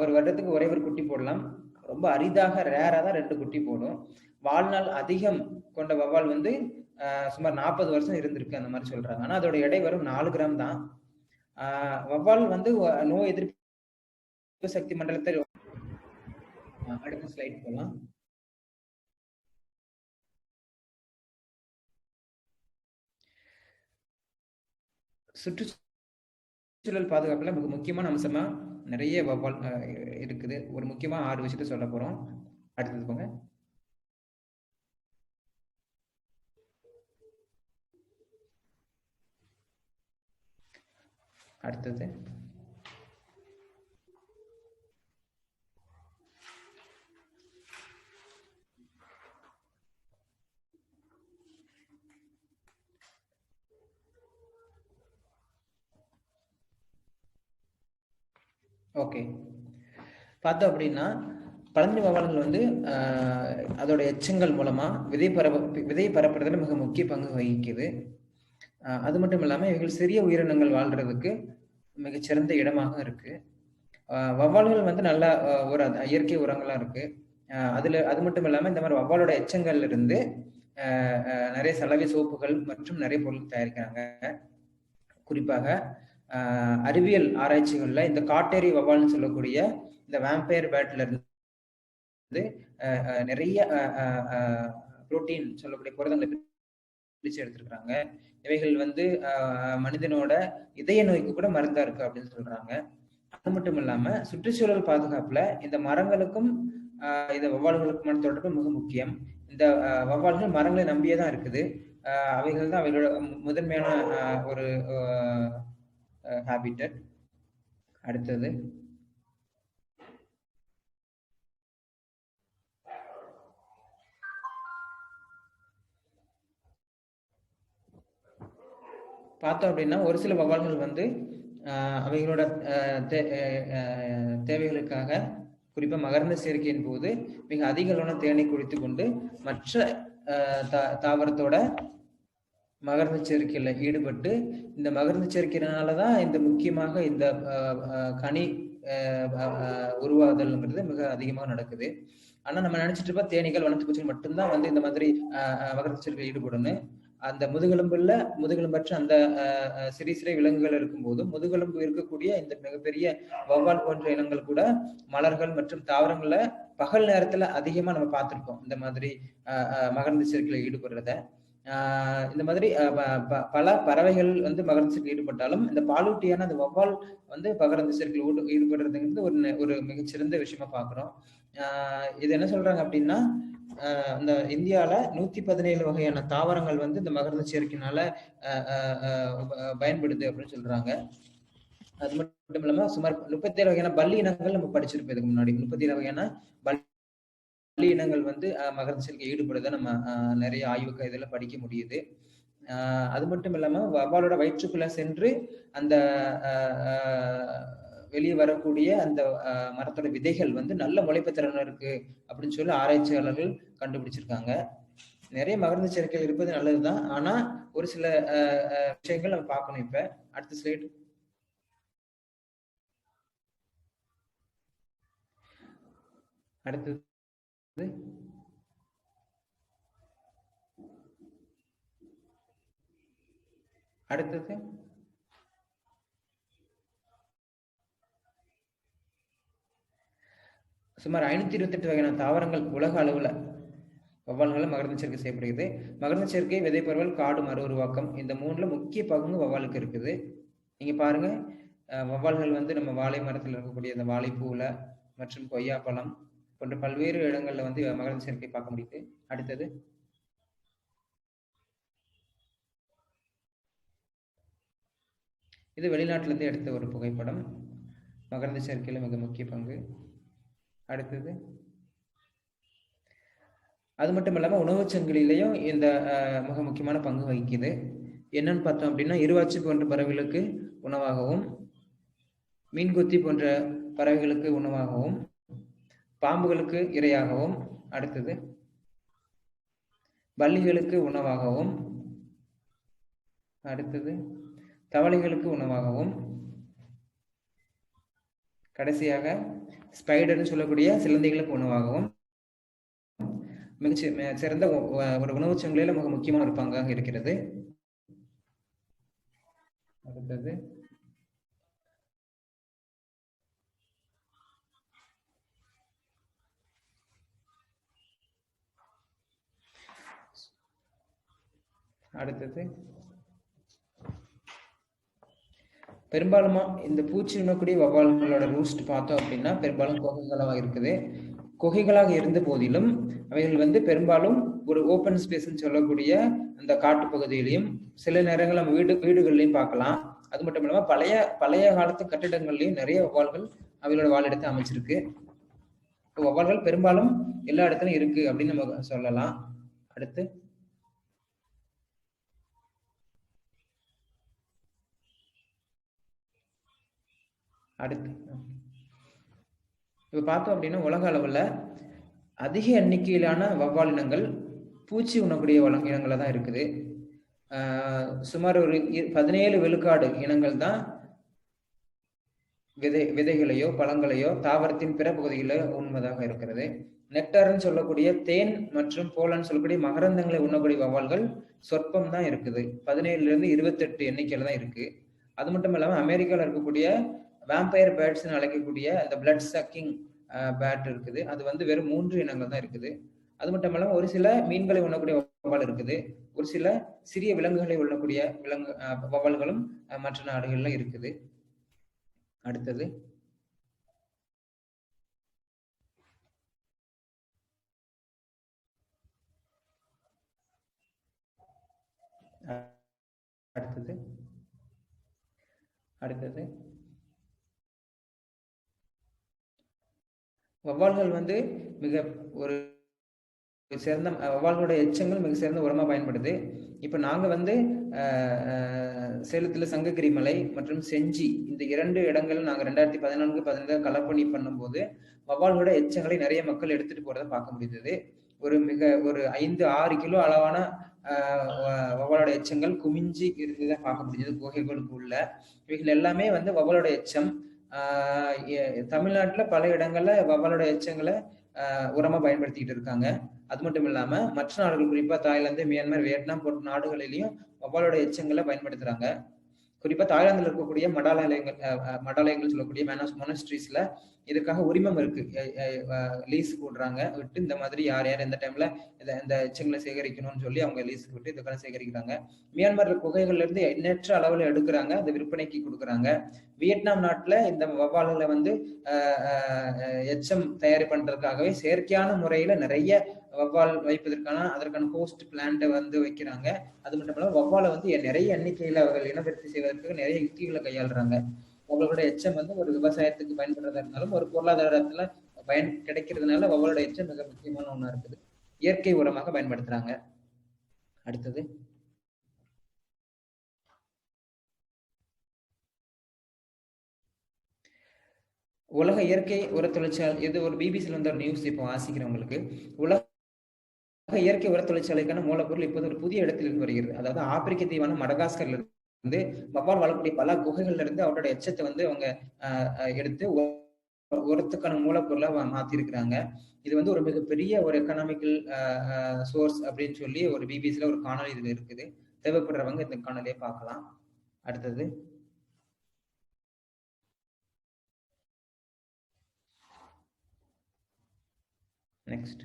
ஒரு வருடத்துக்கு ஒரே ஒரு குட்டி போடலாம். ரொம்ப அரிதாக ரேரா தான் 2 குட்டி போடும். வாழ்நாள் அதிகம் கொண்ட வௌவால் வந்து சுமார் 40 வருஷம் இருந்திருக்கு அந்த மாதிரி சொல்றாங்க. ஆனா அதோட எடை வெறும் 4 கிராம் தான். வௌவால் வந்து நோய் எதிர்ப்பு சக்தி மண்டலத்தில் அடுத்த ஸ்லைட் போலாம். சுற்றுச்சூழல் பாதுகாப்புல மிக முக்கியமான அம்சமா நிறைய வௌவால் இருக்குது. ஒரு முக்கியமா 6 விஷயத்த சொல்ல போறோம். அடுத்தது போங்க. அடுத்தது ஓகே, பார்த்தோம் அப்படின்னா பழனி வௌவால்கள் வந்து அதோட எச்சங்கள் மூலமா விதை பரப்புறதுல மிக முக்கிய பங்கு வகிக்குது. அது மட்டும் இல்லாம இவைகள் சிறிய உயிரினங்கள் வாழ்றதுக்கு மிகச்சிறந்த இடமாக இருக்கு. வௌவால்கள் வந்து நல்ல ஒரு இயற்கை உரங்களா இருக்கு. அது மட்டும் இல்லாம இந்த மாதிரி வௌவாலோட எச்சங்கள்ல இருந்து நிறைய சலவை சோப்புகள் மற்றும் நிறைய பொருள் தயாரிக்கிறாங்க. குறிப்பாக அறிவியல் ஆராய்ச்சிகள்ல இந்த காட்டேரி வௌவால்னு சொல்லக்கூடிய இந்த வேம்பயர் பேட்ல இருந்து நிறைய புரோட்டீன் சொல்லக்கூடிய புரதங்களை பிரிச்சு எடுத்திருக்கிறாங்க. இவைகள் வந்து மனிதனோட இதய நோய்க்கு கூட மருந்தா இருக்கு அப்படின்னு சொல்றாங்க. அது மட்டும் இல்லாம சுற்றுச்சூழல் பாதுகாப்புல இந்த மரங்களுக்கும் இந்த வௌவால்களுக்குமான தொடர்பு மிக முக்கியம். இந்த வௌவால்கள் மரங்களை நம்பியே தான் இருக்குது. அவைகள் தான் அவைகளோட முதன்மையான ஒரு ஹாபிட்டட். அடுத்தது பார்த்தோம் அப்படின்னா ஒரு சில வௌவால்கள் வந்து அவைகளோட தேவைகளுக்காக குறிப்பா மகரந்த சேர்க்கையின் போது மிக அதிக அளவான தேனை குடித்து கொண்டு மற்ற தாவரத்தோட மகரந்த சேர்க்கையில ஈடுபட்டு இந்த மகரந்த சேர்க்கையினாலதான் இந்த முக்கியமாக இந்த கனி உருவாகுதல்ங்கிறது மிக அதிகமாக நடக்குது. ஆனா நம்ம நினைச்சிட்டு இருப்போம் தேனீகள் வனத்து பூச்சிகள் மட்டும்தான் வந்து இந்த மாதிரி மகரந்த சேர்க்கையில் ஈடுபடணும். அந்த முதுகெலும்பற்ற அந்த சிறிய விலங்குகள் இருக்கும்போது முதுகெலும்பு இருக்கக்கூடிய இந்த மிகப்பெரிய வௌவால் போன்ற இனங்கள் கூட மலர்கள் மற்றும் தாவரங்களை பகல் நேரத்துல அதிகமா நம்ம பார்த்திருப்போம் இந்த மாதிரி மகரந்த சேர்க்கையில ஈடுபடுறத. இந்த மாதிரி பல பறவைகள் வந்து மகரந்த சேர்க்கையில் ஈடுபட்டாலும் இந்த பாலூட்டியான அந்த வௌவால் வந்து மகரந்த சேர்க்கையில் ஈடுபடுறதுங்கிறது ஒரு மிகச்சிறந்த விஷயமா பாக்குறோம். இது என்ன சொல்றாங்க அப்படின்னா இந்த இந்தியால 117 வகையான தாவரங்கள் வந்து இந்த மகரந்த சேர்க்கையினால பயன்படுது அப்படின்னு சொல்றாங்க. அது மட்டும் இல்லாம சுமார் 37 வகையான பல்லி இனங்கள் நம்ம படிச்சிருப்போம் இதுக்கு முன்னாடி. 37 வகையான பல்லி இனங்கள் வந்து மகரந்த சேர்க்கை ஈடுபடுறத நம்ம நிறைய ஆய்வு இதுல படிக்க முடியுது. அது மட்டும் இல்லாம வௌவாலோட வயிற்றுக்குள்ள சென்று அந்த வெளியே வரக்கூடிய அந்த மரத்தோட விதைகள் வந்து நல்ல முளைப்பு திறன் இருக்கு அப்படின்னு சொல்லி ஆராய்ச்சியாளர்கள் கண்டுபிடிச்சிருக்காங்க. நிறைய மகரந்த சேர்க்கைகள் இருப்பது நல்லதுதான். ஆனா ஒரு சில விஷயங்கள் நம்ம பார்க்கணும். இப்ப அடுத்த ஸ்லைடு. அடுத்தது சுமார் 528 வகையான தாவரங்கள் உலக அளவுல வௌவால்களை மகரந்த சேர்க்கை செய்யப்படுகிறது. மகரந்த சேர்க்கை, விதை பரவல், காடு மறு உருவாக்கம் இந்த 3ல முக்கிய பங்கு வௌவாலுக்கு இருக்குது. நீங்க பாருங்க வௌவால்கள் வந்து நம்ம வாழை மரத்துல இருக்கக்கூடிய இந்த வாழைப்பூல மற்றும் கொய்யாப்பழம் போன்ற பல்வேறு இடங்கள்ல வந்து மகரந்த சேர்க்கை பார்க்க முடியுது. அடுத்தது இது வெளிநாட்டுல இருந்து எடுத்த ஒரு புகைப்படம். மகரந்த சேர்க்கையில மிக முக்கிய பங்கு. அடுத்தது அது மட்டும் இல்லாம உணவுச் சங்கிலிலையும் இந்த மிக முக்கியமான பங்கு வகிக்குது. என்னன்னு பார்த்தோம் அப்படின்னா இருவாச்சி போன்ற பறவைகளுக்கு உணவாகவும், மீன்கொத்தி போன்ற பறவைகளுக்கு உணவாகவும், பாம்புகளுக்கு இரையாகவும், அடுத்தது பல்லிகளுக்கு உணவாகவும், அடுத்தது தவளைகளுக்கு உணவாகவும், கடைசியாக ஸ்பைடர்னு சொல்லக்கூடிய சிலந்திகளுக்கு உணவாகவும் சிறந்த ஒரு உணவுச் சங்கிலியில மிக முக்கியமான ஒரு பங்காக இருக்கிறது. அடுத்தது பெரும்பாலுமா இந்த பூச்சி உண்ணக்கூடிய வவ்வால்களோட ரூஸ்ட் பார்த்தோம் அப்படின்னா பெரும்பாலும் குகைகளாக இருக்குது. குகைகளாக இருந்த போதிலும் அவைகள் பெரும்பாலும் ஒரு ஓப்பன் ஸ்பேஸ்ன்னு சொல்லக்கூடிய அந்த காட்டு பகுதியிலையும் சில நேரங்கள் நம்ம வீடுகள்லையும் பார்க்கலாம். அது மட்டும் இல்லாம பழைய காலத்து கட்டிடங்கள்லயும் நிறைய வவ்வால்கள் அவைகளோட வாழிடத்தை அமைச்சிருக்கு. வவ்வால்கள் பெரும்பாலும் எல்லா இடத்துலயும் இருக்கு அப்படின்னு நம்ம சொல்லலாம். அடுத்து இப்ப பார்த்தோம் அப்படின்னா உலக அளவுல அதிக எண்ணிக்கையிலான வவ்வால் இனங்கள் பூச்சி உண்ணக்கூடிய இனங்கள தான் இருக்குது. சுமார் ஒரு 17 விழுக்காடு இனங்கள் தான் விதைகளையோ பழங்களையோ தாவரத்தின் பிற பகுதிகளை உண்பதாக இருக்கிறது. நெக்டார்ன்னு சொல்லக்கூடிய தேன் மற்றும் போலன்னு சொல்லக்கூடிய மகரந்தங்களை உண்ணக்கூடிய வவ்வால்கள் சொற்பம் தான் இருக்குது. 17 இருந்து 28 எண்ணிக்கையில தான் இருக்கு. அது மட்டும் இல்லாம அமெரிக்கால இருக்கக்கூடிய வேம்பயர் பேர்ட்ஸ்ன்னு அழைக்கக்கூடிய அந்த பிளட் சக்கிங் பேட் இருக்குது. அது வெறும் 3 இனங்கள் தான் இருக்குது. அது மட்டும் இல்லாம ஒரு சில மீன்களை உண்ணக்கூடிய வவ்வால் இருக்குது. ஒரு சில சிறிய விலங்குகளை உண்ணக்கூடிய வவ்வால்களும் மற்ற நாடுகள்ல இருக்குது. அடுத்தது வவ்வால்கள் மிக ஒரு சிறந்த வவ்வால்களோட எச்சங்கள் மிக சிறந்த உரமா பயன்படுது. இப்ப நாங்க சேலத்துல சங்ககிரி மலை மற்றும் செஞ்சி இந்த 2 இடங்கள் நாங்க 2014-15 கலப்பணி பண்ணும்போது வவ்வால்களோட எச்சங்களை நிறைய மக்கள் எடுத்துட்டு போறதை பார்க்க முடியுது. ஒரு 5-6 கிலோ அளவான வவ்வாலோட எச்சங்கள் குமிஞ்சி இருந்ததை பார்க்க முடியுது குகைகளுக்குள்ள. இவைகள் எல்லாமே வவ்வாலோட எச்சம். தமிழ்நாட்டுல பல இடங்கள்ல வவ்வாலோட எச்சங்களை உரமா பயன்படுத்திக்கிட்டு இருக்காங்க. அது மட்டும் இல்லாம மற்ற நாடுகள், குறிப்பா தாய்லாந்து, மியான்மர், வியட்நாம் போன்ற நாடுகளிலையும் வவ்வாலோட எச்சங்களை பயன்படுத்துறாங்க. குறிப்பா தாய்லாந்துல இருக்கக்கூடிய மடாலயங்கள் சொல்லக்கூடிய மொனஸ்ட்ரீஸ்ல இதுக்காக உரிமம் இருக்கு. லீஸ் போடுறாங்க விட்டு இந்த மாதிரி யார் எந்த டைம்ல இந்த எச்சங்களை சேகரிக்கணும்னு சொல்லி அவங்க லீஸுக்கு விட்டு இதுக்காக சேகரிக்கிறாங்க. மியான்மர் குகைகள்ல இருந்து எண்ணற்ற அளவுல எடுக்கிறாங்க, அதை விற்பனைக்கு கொடுக்குறாங்க. வியட்நாம் நாட்டுல இந்த வவ்வால்களை எச்சம் தயார் பண்றதுக்காகவே செயற்கையான முறையில நிறைய வவ்வால் வைப்பதற்கான அதற்கான ஹோஸ்ட் பிளான்ட்டை வைக்கிறாங்க. அது மட்டும் இல்லாம வவ்வாலை நிறைய எண்ணிக்கையில அவர்கள் இனப்பெருத்தி செய்வதற்கு நிறைய யுக்திகளை கையாளுறாங்க. வவ்வாலோட எச்சம் ஒரு விவசாயத்துக்கு பயன்படுறதா இருந்தாலும் ஒரு பொருளாதாரத்துல கிடைக்கிறதுனால வவ்வாலோட எச்சம் மிக முக்கியமான ஒண்ணா இருக்குது. இயற்கை உரமாக பயன்படுத்துறாங்க. அடுத்தது உலக இயற்கை உர தொழிற்சாலை, இது ஒரு பிபிசியில் ஒரு நியூஸ் இப்போ வாசிக்கிறவங்களுக்கு. உலக இயற்கை உர தொழிற்சாலைக்கான மூலப்பொருள் இப்போது ஒரு புதிய இடத்தில் இருந்து வருகிறது. அதாவது ஆப்பிரிக்க தீவான மடகாஸ்கர்ல இருந்து வவ்வால் வாழக்கூடிய பல குகைகள்ல இருந்து அவரோட எச்சத்தை அவங்க எடுத்து உரத்துக்கான மூலப்பொருளை மாத்தி இருக்கிறாங்க. இது ஒரு மிகப்பெரிய ஒரு எக்கனாமிக்கல் சோர்ஸ் அப்படின்னு சொல்லி ஒரு பிபிசியில ஒரு காணொலி இதுல இருக்குது. தேவைப்படுறவங்க இந்த காணொலியை பார்க்கலாம். அடுத்தது நெக்ஸ்ட்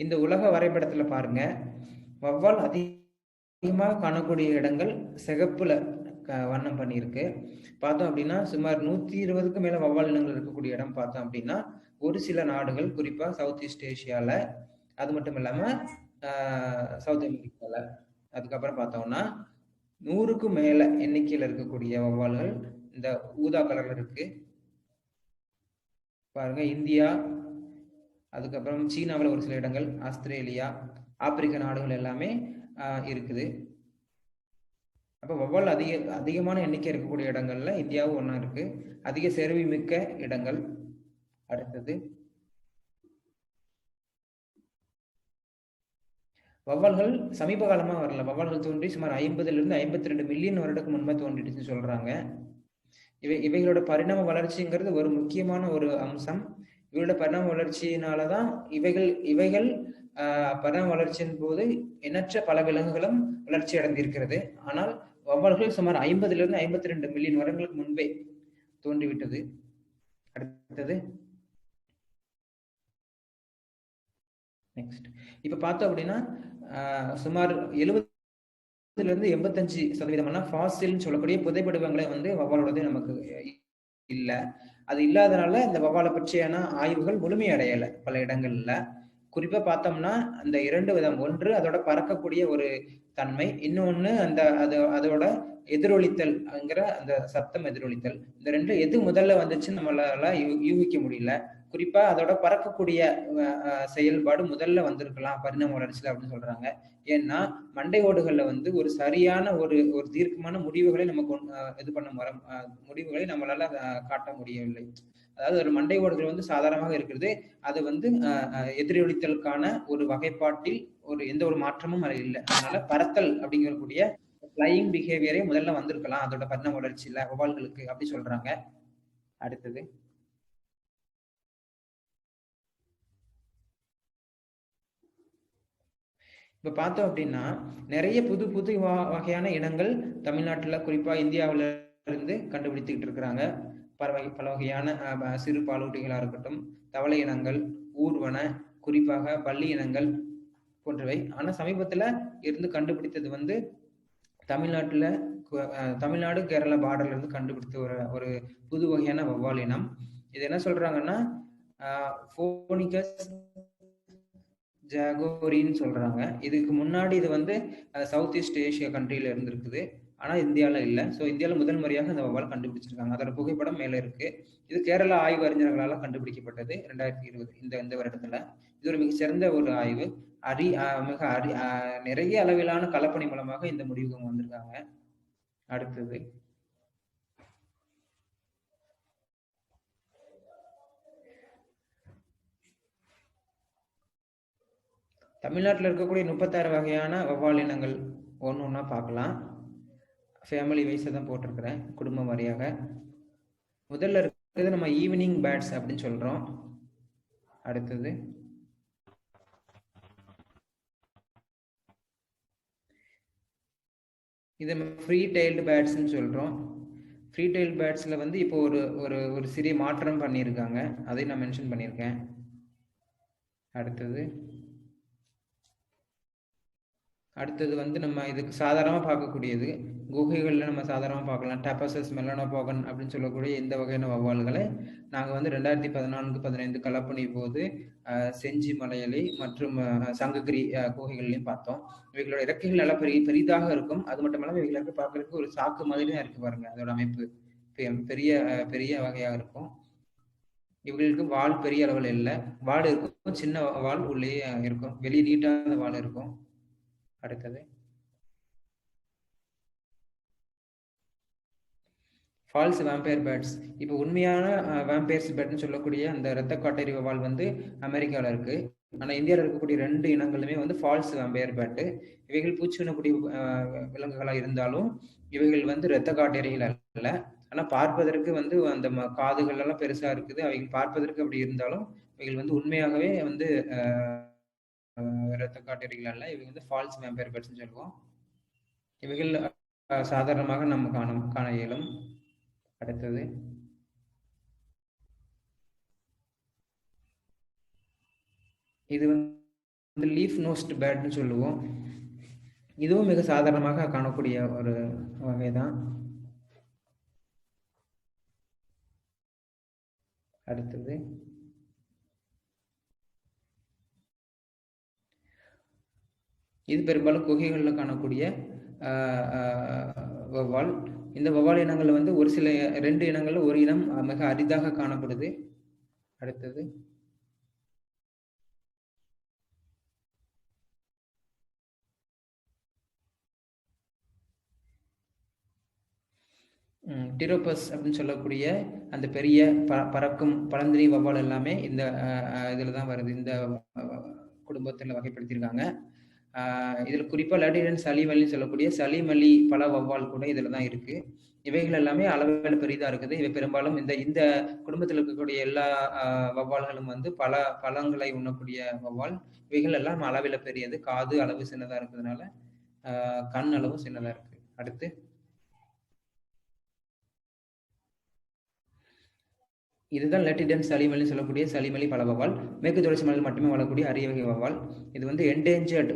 இந்த உலக வரைபடத்துல பாருங்க, வவ்வால் அதிகமாக காணக்கூடிய இடங்கள் சிகப்புல வண்ணம் பண்ணியிருக்கு. பார்த்தோம் அப்படின்னா சுமார் 120க்கும் மேல வவ்வால் இனங்கள் இருக்கக்கூடிய இடம் பார்த்தோம் அப்படின்னா ஒரு சில நாடுகள், குறிப்பா சவுத் ஈஸ்ட் ஏஷியால, அது மட்டும் இல்லாம சவுத் அமெரிக்கால. அதுக்கப்புறம் பார்த்தோம்னா 100க்கும் மேல எண்ணிக்கையில இருக்கக்கூடிய வவ்வால்கள் இந்த ஊதா கலர்ல இருக்கு பாருங்க. இந்தியா, அதுக்கப்புறம் சீனாவில் ஒரு சில இடங்கள், ஆஸ்திரேலியா, ஆப்பிரிக்க நாடுகள் எல்லாமே இருக்குது. அப்ப வவ்வால் அதிகமான எண்ணிக்கை இருக்கக்கூடிய இடங்கள்ல இந்தியாவும் ஒண்ணா இருக்கு. அதிக செருவி மிக்க இடங்கள். அடுத்தது வௌவால்கள் சமீப காலமா வரல. வௌவால்கள் தோன்றி சுமார் 50 52 மில்லியன் வருடத்துக்கு முன்பே தோன்றிடுச்சுன்னு சொல்றாங்க. இவைகளோட பரிணாம வளர்ச்சிங்கிறது ஒரு முக்கியமான ஒரு அம்சம். இவங்களோட பரிணாம வளர்ச்சியினாலதான் இவைகள் பரிணாம வளர்ச்சியின் போது எண்ணற்ற பல விலங்குகளும் வளர்ச்சி அடைந்திருக்கிறது. ஆனால் வௌவால்கள் சுமார் 50 52 மில்லியன் வருடங்களுக்கு முன்பே தோன்றிவிட்டது. அடுத்தது நெக்ஸ்ட். இப்ப பார்த்தோம் அப்படின்னா சுமார் 70-85% ஃபாசில்னு சொல்லக்கூடிய புதைப்படிவங்களை வந்து வௌவாலோடது நமக்கு இல்ல. அது இல்லாதனால இந்த வௌவாலை பற்றியான ஆய்வுகள் முழுமையடையலை பல இடங்கள்ல. குறிப்பா பார்த்தோம்னா அந்த 2 விதம். ஒன்று அதோட பறக்கக்கூடிய ஒரு தன்மை, இன்னொன்னு அதோட எதிரொலித்தல்ங்கிற அந்த சத்தம் எதிரொலித்தல். இந்த ரெண்டு எது முதல்ல வந்துச்சுன்னு நம்மளால யூகிக்க முடியல. குறிப்பா அதோட பறக்கக்கூடிய செயல்பாடு முதல்ல வந்திருக்கலாம் பரிணாம வளர்ச்சியில அப்படின்னு சொல்றாங்க. ஏன்னா மண்டை ஓடுகள்ல வந்து ஒரு சரியான ஒரு தீர்க்கமான முடிவுகளை நமக்கு இது பண்ண முடிவுகளை நம்மளால காட்ட முடியவில்லை. அதாவது ஒரு மண்டை ஓடுகள் வந்து சாதாரணமாக இருக்கிறது. அது வந்து எதிரொலித்தலுக்கான ஒரு வகைப்பாட்டில் எந்த ஒரு மாற்றமும் அது இல்லை. அதனால பறத்தல் அப்படிங்கக்கூடிய ஃபிளையிங் பிஹேவியரே முதல்ல வந்திருக்கலாம் அதோட பரிணாம வளர்ச்சியில வௌவால்களுக்கு அப்படி சொல்றாங்க. அடுத்தது இப்ப பார்த்தோம் அப்படின்னா நிறைய புது வகையான இனங்கள் தமிழ்நாட்டுல குறிப்பா இந்தியாவில இருந்து கண்டுபிடித்துக்கிட்டு இருக்கிறாங்க. பல வகையான சிறு பாலூட்டிகளா இருக்கட்டும், தவளை இனங்கள், ஊர்வன, குறிப்பாக பள்ளி இனங்கள் போன்றவை. ஆனா சமீபத்துல இருந்து கண்டுபிடித்தது வந்து தமிழ்நாடு கேரளா பார்டர்ல இருந்து கண்டுபிடித்த ஒரு புது வகையான வௌவால் இனம். இது என்ன சொல்றாங்கன்னா ஃபோனிகஸ் ஜாகோரின்னு சொல்றாங்க. இதுக்கு முன்னாடி இது வந்து சவுத் ஈஸ்ட் ஏஷியா கண்ட்ரியில இருந்திருக்குது. ஆனா இந்தியாவில இல்லை. ஸோ இந்தியாவில முதல் முறையாக இந்த வௌவால் கண்டுபிடிச்சிருக்காங்க. அதோட புகைப்படம் மேல இருக்கு. இது கேரளா ஆய்வு அறிஞர்களால கண்டுபிடிக்கப்பட்டது 2020 இந்த வருடத்துல. இது ஒரு மிகச்சிறந்த ஒரு ஆய்வு. நிறைய அளவிலான கலப்பணி மூலமாக இந்த முடிவுக்கு வந்திருக்காங்க. அடுத்தது தமிழ்நாட்டில் இருக்கக்கூடிய 36 வகையான வௌவால் இனங்கள் ஒன்னா பார்க்கலாம். ஃபேமிலி வைஸை தான் போட்டிருக்கிறேன், குடும்பம் வாரியாக. முதல்ல இருக்கிறது நம்ம ஈவினிங் பேர்ட்ஸ் அப்படின்னு சொல்றோம். அடுத்தது இது ஃப்ரீ டெய்ல்டு பேர்ட்ஸ்ன்னு சொல்றோம். ஃப்ரீ டெய்ல்டு பேர்ட்ஸ்ல வந்து இப்போ ஒரு சிறிய மாற்றம் பண்ணியிருக்காங்க, அதை நான் மென்ஷன் பண்ணியிருக்கேன். அடுத்தது வந்து நம்ம இதுக்கு சாதாரணமாக பார்க்கக்கூடியது, குகைகளில் நம்ம சாதாரணமாக பார்க்கலாம். டெபசஸ் மெலனோபோகன் அப்படின்னு சொல்லக்கூடிய இந்த வகையான வௌவால்களை நாங்கள் வந்து 2014-15 கலப்பணி போது செஞ்சி மலையலை மற்றும் சங்ககிரி குகைகள்லையும் பார்த்தோம். இவைகளோட இறக்கைகள் நல்லா பெரிதாக இருக்கும். அது மட்டும் இல்லாமல் இவைகளுக்கு பார்க்கறதுக்கு ஒரு சாக்கு மாதிரி தான் இருக்கு பாருங்க. அதோட அமைப்பு பெரிய வகையாக இருக்கும். இவங்களுக்கு வால் பெரிய அளவில் இல்லை, வால் இருக்கும், சின்ன வால் உள்ளே இருக்கும், வெளியே நீட்டான வால் இருக்கும். அடுத்தது ஃபால்ஸ் வேம்பயர் பேர்ட்ஸ். இப்போ உண்மையான வேம்பயர்ஸ் பேர்ட்னு சொல்லக்கூடிய அந்த இரத்த காட்டேரி வௌவால் வந்து அமெரிக்காவில் இருக்கு. ஆனால் இந்தியாவில் இருக்கக்கூடிய 2 இனங்களுமே வந்து ஃபால்ஸ் வேம்பயர் பேர்ட். இவைகள் பூச்சி உண்ணக்கூடிய விலங்குகளாக இருந்தாலும் இவைகள் வந்து இரத்த காட்டேரிகள் அல்ல. ஆனால் பார்ப்பதற்கு வந்து அந்த காதுகள் எல்லாம் பெருசா இருக்குது. அவைகள் பார்ப்பதற்கு அப்படி இருந்தாலும் இவைகள் வந்து உண்மையாகவே வந்து இரத்த காட்டேரிகள் அல்ல. இவை வந்து ஃபால்ஸ் வேம்பயர் பேர்ட்ஸ்னு சொல்லுவோம். இவைகள் சாதாரணமாக நம்ம காண இயலும். அடுத்தது இது வந்து லீஃப் நோஸ்ட் பேர்ட்னு சொல்லுவோம். இதுவும் மிக சாதாரணமாக காணக்கூடிய ஒரு வகைதான். அடுத்தது இது பெரும்பாலும் குகைகளில் காணக்கூடிய வௌவால். இந்த வௌவால் இனங்கள் வந்து ஒரு சில 2 இனங்கள்ல ஒரு இனம் மிக அரிதாக காணப்படுது. அடுத்தது டிரோபஸ் அப்படின்னு சொல்லக்கூடிய அந்த பெரிய பறக்கும் பழந்திரி வௌவால் எல்லாமே இந்த இதுல தான் வருது. இந்த குடும்பத்தில் வகைப்படுத்தியிருக்காங்க. இதுல குறிப்பா லேட்டிடன் சளிமல்லின்னு சொல்லக்கூடிய சளிமல்லி பல வௌவால் கூட இதுல தான் இருக்கு. இவைகள் எல்லாமே அளவில் பெரிதா இருக்குது. இவை பெரும்பாலும் இந்த இந்த குடும்பத்தில் இருக்கக்கூடிய எல்லா வௌவால்களும் வந்து பல பழங்களை உண்ணக்கூடிய வௌவால். இவைகள் எல்லாம் அளவில் பெரியது. காது அளவு சின்னதா இருக்கிறதுனால கண் அளவு சின்னதா இருக்கு. அடுத்து இதுதான் லேட்டிடன் சளிமல்லின்னு சொல்லக்கூடிய சளிமல்லி பல வௌவால். மேற்கு தொடர்ச்சி மலையில் மட்டுமே வாழக்கூடிய அரிய வகை வௌவால். இது வந்து என்டேஞ்சர்டு,